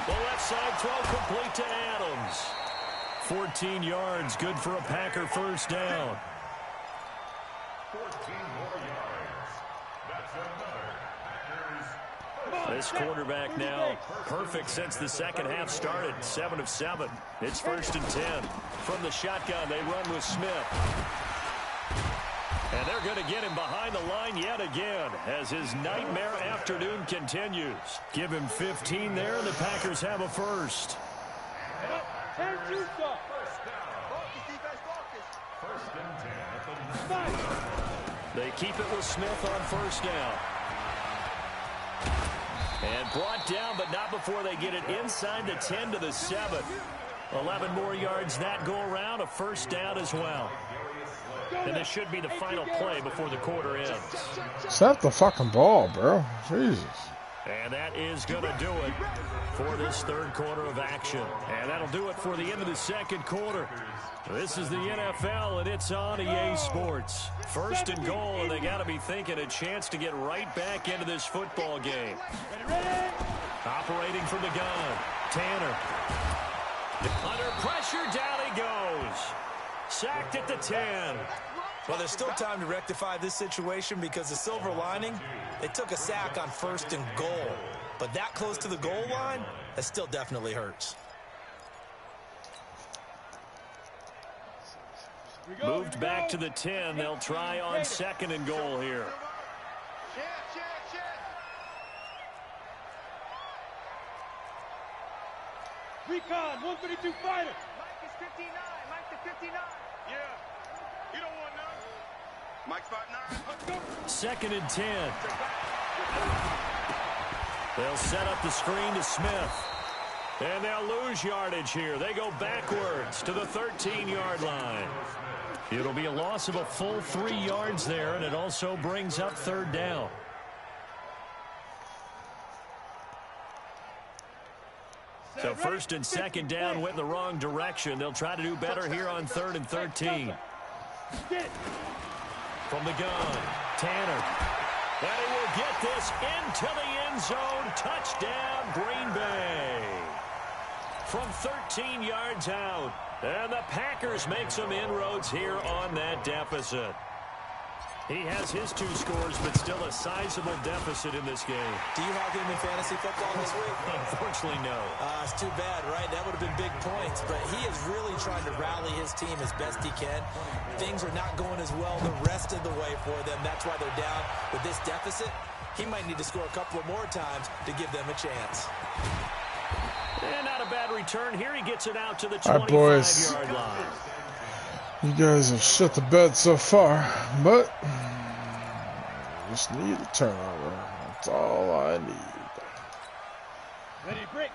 The left side throw complete to Adams. 14 yards, good for a Packer first down. 14 more yards. That's another Packers. This quarterback now perfect since the second half started. 7 of 7. It's 1st and 10. From the shotgun, they run with Smith. And they're going to get him behind the line yet again as his nightmare afternoon continues. Give him 15 there, and the Packers have a first. They keep it with Smith on first down. And brought down, but not before they get it inside the 10 to the 7. 11 more yards that go around, a first down as well. And this should be the final play before the quarter ends. Snap the fucking ball, bro. Jesus. And that is going to do it for this third quarter of action. And that'll do it for the end of the second quarter. This is the NFL, and it's on EA Sports. 1st and goal, and they got to be thinking a chance to get right back into this football game. Operating from the gun, Tanner. Under pressure, down he goes. Sacked at the 10. Well, there's still time to rectify this situation because the silver lining, they took a sack on 1st and goal. But that close to the goal line, that still definitely hurts. Moved back to the 10. They'll try on 2nd and goal here. Recon, 132 fighter. Mike is 59. Mike the 59. Yeah. You don't want none. Mike's 5'9". 2nd and 10. They'll set up the screen to Smith. And they'll lose yardage here. They go backwards to the 13-yard line. It'll be a loss of a full 3 yards there, and it also brings up third down. So 1st and 2nd down went in the wrong direction. They'll try to do better here on 3rd and 13. From the gun, Tanner. And he will get this into the end zone. Touchdown, Green Bay. From 13 yards out. And the Packers make some inroads here on that deficit. He has his 2 scores, but still a sizable deficit in this game. Do you have him in fantasy football this week? Unfortunately, no. It's too bad, right? That would have been big points, but he is really trying to rally his team as best he can. Things are not going as well the rest of the way for them. That's why they're down with this deficit. He might need to score a couple of more times to give them a chance. And not a bad return here. He gets it out to the 25-yard line. You guys have shut the bed so far, but just need a turnover. That's all I need.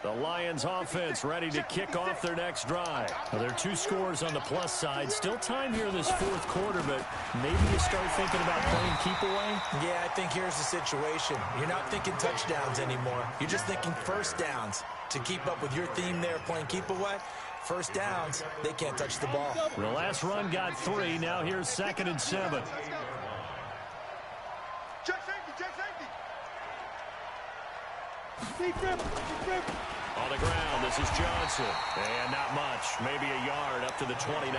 The Lions offense ready to kick off their next drive. Well, there are 2 scores on the plus side. Still time here in this 4th quarter, but maybe you start thinking about playing keep away. Yeah, I think here's the situation. You're not thinking touchdowns anymore. You're just thinking first downs. To keep up with your theme there, playing keep away, first downs, they can't touch the ball. The last run got 3. Now here's 2nd and 7. Check safety, check safety. On the ground, this is Johnson. And not much, maybe a yard up to the 29.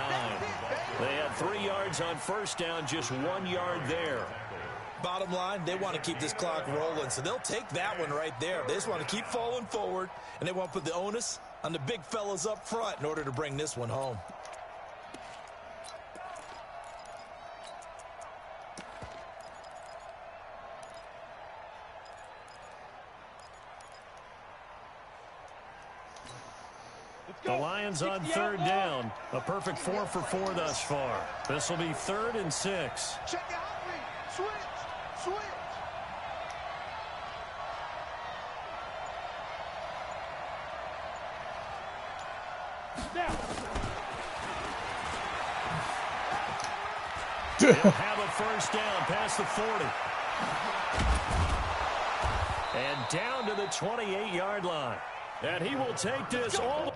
They had 3 yards on first down, just 1 yard there. Bottom line, they want to keep this clock rolling, so they'll take that one right there. They just want to keep falling forward, and they want to put the onus on the big fellas up front in order to bring this one home. The Lions on third down. A perfect 4 for 4 thus far. This will be 3rd and 6. Check out me. Switch. They'll have a first down past the 40. And down to the 28-yard line. And he will take this all.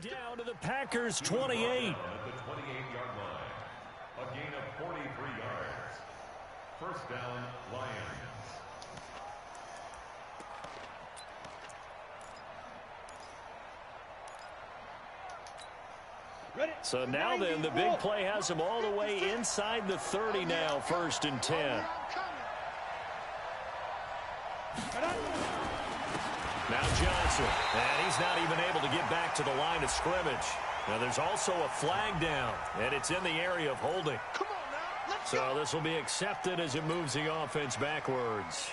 Down to the Packers 28. At the 28-yard line. A gain of 43 yards. First down, Lions. So now then, the big play has him all the way inside the 30 now, 1st and 10. Now Johnson, and he's not even able to get back to the line of scrimmage. Now there's also a flag down, and it's in the area of holding. So this will be accepted as it moves the offense backwards.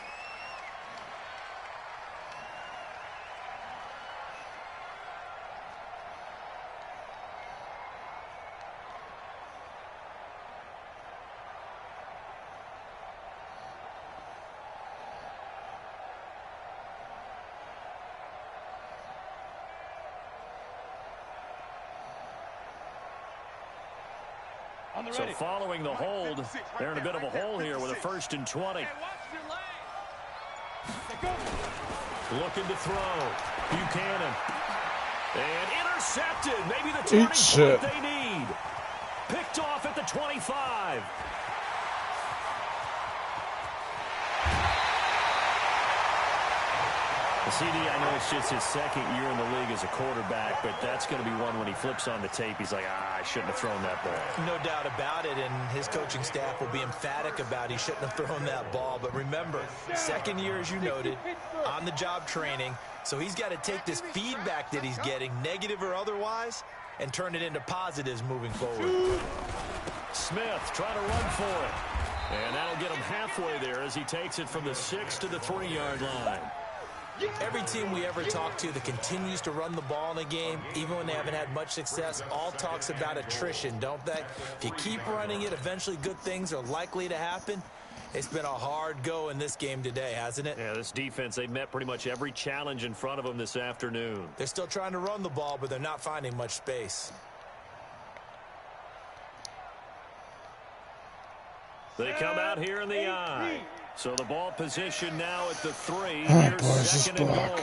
So following the hold, they're in a bit of a hole here with a 1st and 20. Looking to throw. Buchanan. And intercepted. Maybe the turning point they need. Picked off at the 25. CD, I know it's just his 2nd year in the league as a quarterback, but that's going to be one when he flips on the tape. He's like, I shouldn't have thrown that ball. No doubt about it, and his coaching staff will be emphatic about he shouldn't have thrown that ball. But remember, 2nd year, as you noted, on-the-job training, so he's got to take this feedback that he's getting, negative or otherwise, and turn it into positives moving forward. Smith trying to run for it. And that'll get him halfway there as he takes it from the 6 to the 3-yard line. Every team we ever talk to that continues to run the ball in a game, even when they haven't had much success, all talks about attrition, don't they? If you keep running it, eventually good things are likely to happen. It's been a hard go in this game today, hasn't it? Yeah, this defense, they met pretty much every challenge in front of them this afternoon. They're still trying to run the ball, but they're not finding much space. They come out here in the I. So the ball position now at the 3. Here's 2nd and goal.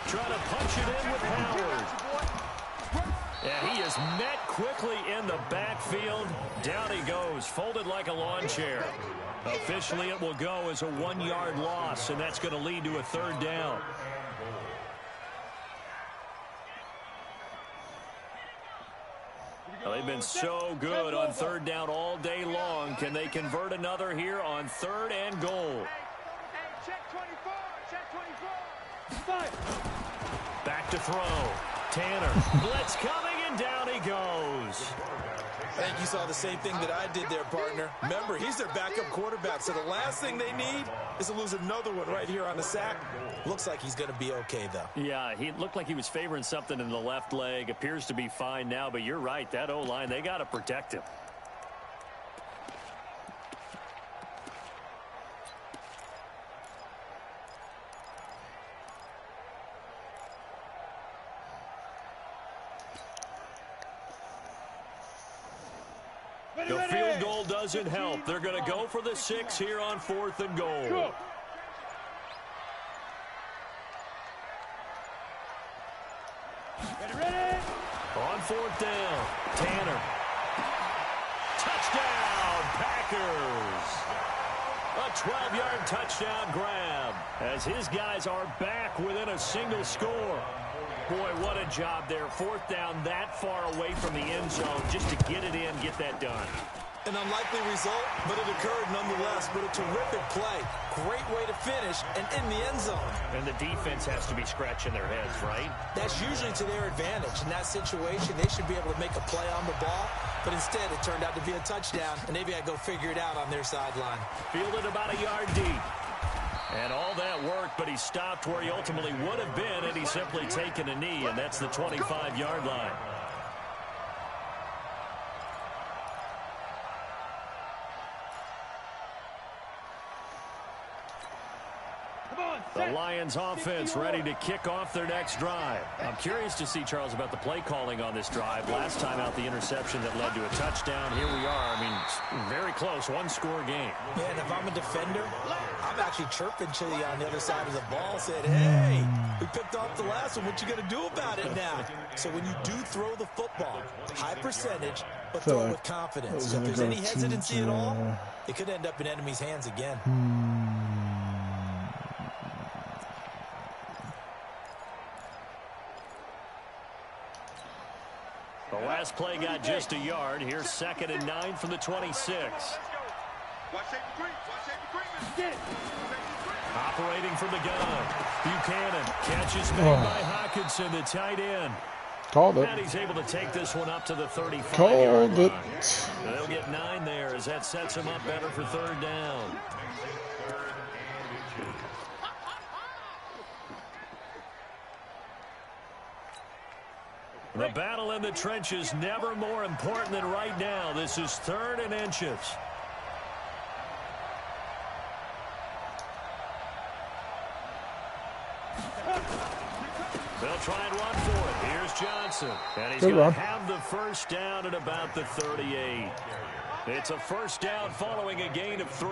Trying to punch it in with Howard. Yeah, he is met quickly in the backfield. Down he goes, folded like a lawn chair. Officially, it will go as a 1-yard loss, and that's going to lead to a 3rd down. Well, they've been so good on 3rd down all day long. Can they convert another here on 3rd and goal? Check 24. Check 24. Back to throw. Tanner. Blitz coming, and down he goes. I think you saw the same thing that I did there, partner. Remember, he's their backup quarterback, so the last thing they need is to lose another one right here on the sack. Looks like he's going to be okay, though. Yeah, he looked like he was favoring something in the left leg. Appears to be fine now, but you're right. That O-line, they got to protect him. The field goal doesn't help. They're going to go for the 6 here on 4th and goal. On 4th down, Tanner. Touchdown, Packers. A 12-yard touchdown grab as his guys are back within a single score. Boy, what a job there. 4th down that far away from the end zone just to get it in, get that done. An unlikely result, but it occurred nonetheless. But a terrific play. Great way to finish and in the end zone. And the defense has to be scratching their heads, right? That's usually to their advantage. In that situation, they should be able to make a play on the ball. But instead, it turned out to be a touchdown, and they've got to go figure it out on their sideline. Fielded about a yard deep. And all that work, but he stopped where he ultimately would have been, and he's simply taken a knee, and that's the 25-yard line. The Lions offense ready to kick off their next drive. I'm curious to see, Charles, about the play calling on this drive. Last time out, the interception that led to a touchdown. Here we are. I mean, very close, one-score game. Yeah, and if I'm a defender, I'm actually chirping to you on the other side of the ball, saying, hey, we picked off the last one. What you going to do about it now? So when you do throw the football, high percentage, but throw it with confidence. So if there's any hesitancy at all, it could end up in enemy's hands again. The last play got just a yard. Here's 2nd and 9 from the 26. Operating from the gun. Buchanan catches made by Hawkinson, the tight end. Called it. And he's able to take this one up to the 35. Called it. They'll get 9 there as that sets him up better for 3rd down. The battle in the trenches never more important than right now. This is 3rd and inches. They'll try and run for it. Here's Johnson. And he's going to have the first down at about the 38. It's a first down following a gain of 3.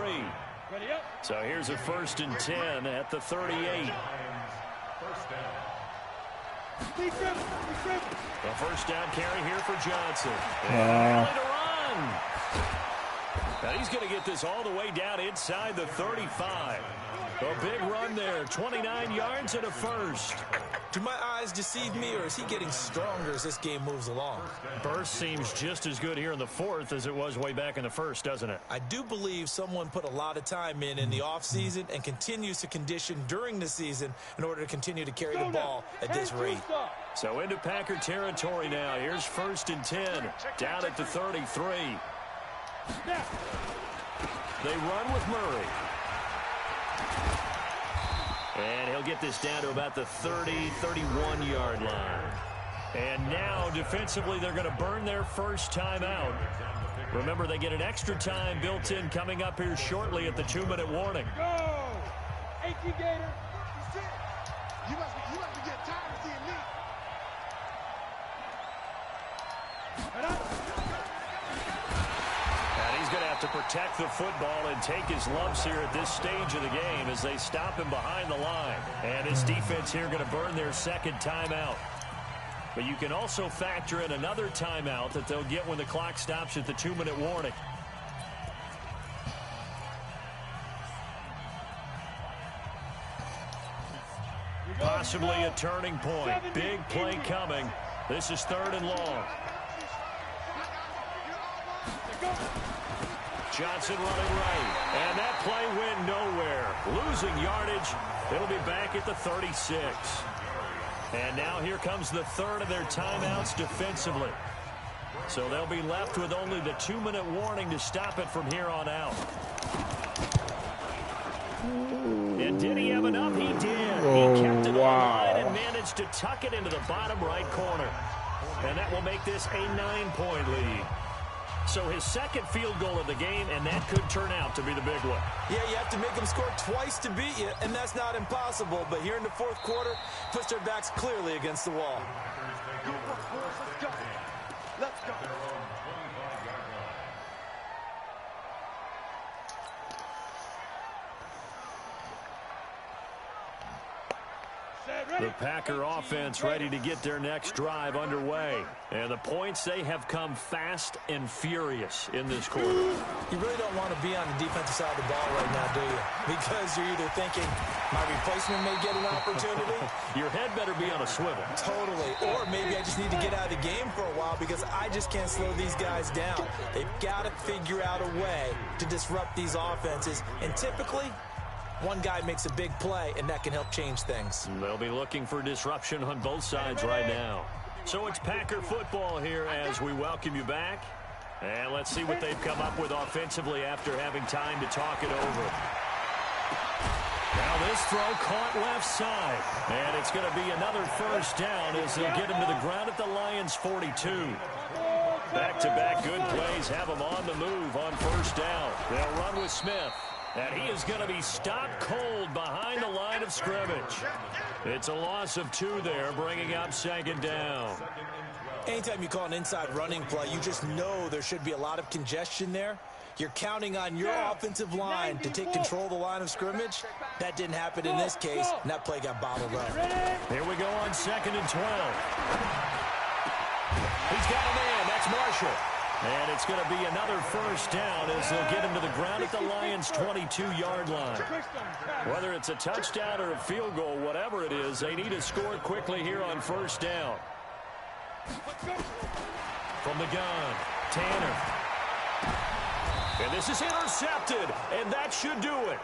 So here's a 1st and 10 at the 38. The first down carry here for Johnson. And to run. Now he's going to get this all the way down inside the 35. A big run there, 29 yards and a first. Do my eyes deceive me, or is he getting stronger as this game moves along? Burst seems just as good here in the 4th as it was way back in the 1st, doesn't it? I do believe someone put a lot of time in the offseason and continues to condition during the season in order to continue to carry the ball at this rate. So into Packer territory now. Here's 1st and 10, down at the 33. They run with Murray. And he'll get this down to about the 30, 31-yard line. And now, defensively, they're going to burn their first timeout. Remember, they get an extra time built in coming up here shortly at the 2-minute warning. Go! 18 Gator. You must be getting tired of seeing me. And he's going to have to protect the football and take his lumps here at this stage of the game as they stop him behind the line. And his defense here going to burn their 2nd timeout. But you can also factor in another timeout that they'll get when the clock stops at the 2-minute warning. Possibly a turning point. Big play coming. This is 3rd and long. Johnson running right. And that play went nowhere. Losing yardage. It'll be back at the 36. And now here comes the third of their timeouts defensively. So they'll be left with only the 2-minute warning to stop it from here on out. And did he have enough? He did. He kept it on the line and managed to tuck it into the bottom right corner. And that will make this a 9-point lead. So his second field goal of the game, and that could turn out to be the big one. Yeah, you have to make them score twice to beat you, and that's not impossible. But here in the fourth quarter, puts their backs clearly against the wall. Let's go. Let's go. The Packer offense ready to get their next drive underway. And the points, they have come fast and furious in this quarter. You really don't want to be on the defensive side of the ball right now, do you? Because you're either thinking, my replacement may get an opportunity. Your head better be on a swivel. Totally. Or maybe I just need to get out of the game for a while because I just can't slow these guys down. They've got to figure out a way to disrupt these offenses. And typically, one guy makes a big play, and that can help change things. They'll be looking for disruption on both sides right now. So it's Packer football here as we welcome you back. And let's see what they've come up with offensively after having time to talk it over. Now this throw caught left side. And it's going to be another first down as they'll get him to the ground at the Lions' 42. Back-to-back good plays have them on the move on first down. They'll run with Smith. And he is going to be stopped cold behind the line of scrimmage. It's a loss of 2 there, bringing up second down. Anytime you call an inside running play, you just know there should be a lot of congestion there. You're counting on your offensive line to take control of the line of scrimmage. That didn't happen in this case, and that play got bottled up. Here we go on 2nd and 12. He's got a man. That's Marshall. And it's going to be another first down as they'll get him to the ground at the Lions' 22-yard line. Whether it's a touchdown or a field goal, whatever it is, they need to score quickly here on first down. From the gun, Tanner. And this is intercepted, and that should do it.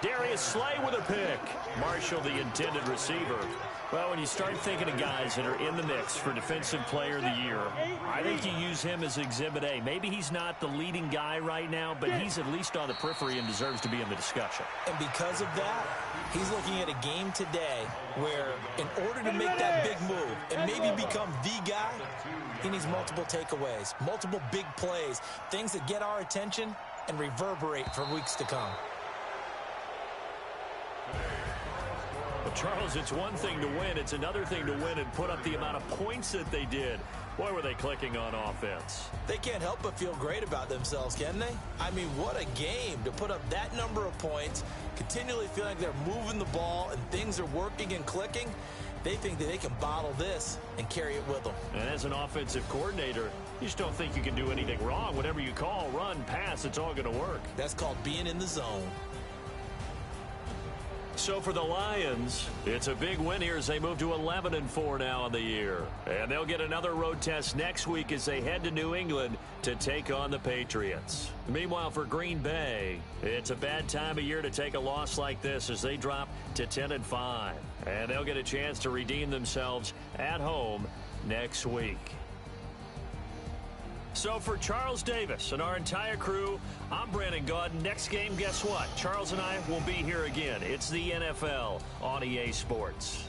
Darius Slay with a pick. Marshall, the intended receiver. Well, when you start thinking of guys that are in the mix for Defensive Player of the Year, I think you use him as Exhibit A. Maybe he's not the leading guy right now, but he's at least on the periphery and deserves to be in the discussion. And because of that, he's looking at a game today where in order to make that big move and maybe become the guy, he needs multiple takeaways, multiple big plays, things that get our attention and reverberate for weeks to come. Well, Charles, it's one thing to win. It's another thing to win and put up the amount of points that they did. Boy, were they clicking on offense. They can't help but feel great about themselves, can they? I mean, what a game to put up that number of points, continually feeling like they're moving the ball and things are working and clicking. They think that they can bottle this and carry it with them. And as an offensive coordinator, you just don't think you can do anything wrong. Whatever you call, run, pass, it's all going to work. That's called being in the zone. So for the Lions, it's a big win here as they move to 11-4 now in the year. And they'll get another road test next week as they head to New England to take on the Patriots. Meanwhile, for Green Bay, it's a bad time of year to take a loss like this as they drop to 10-5. And they'll get a chance to redeem themselves at home next week. So for Charles Davis and our entire crew, I'm Brandon Gaudin. Next game, guess what? Charles and I will be here again. It's the NFL on EA Sports.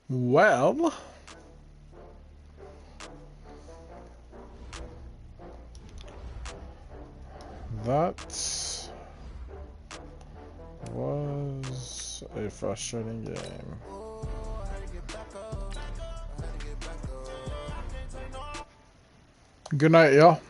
Well, That was a frustrating game. Good night, y'all.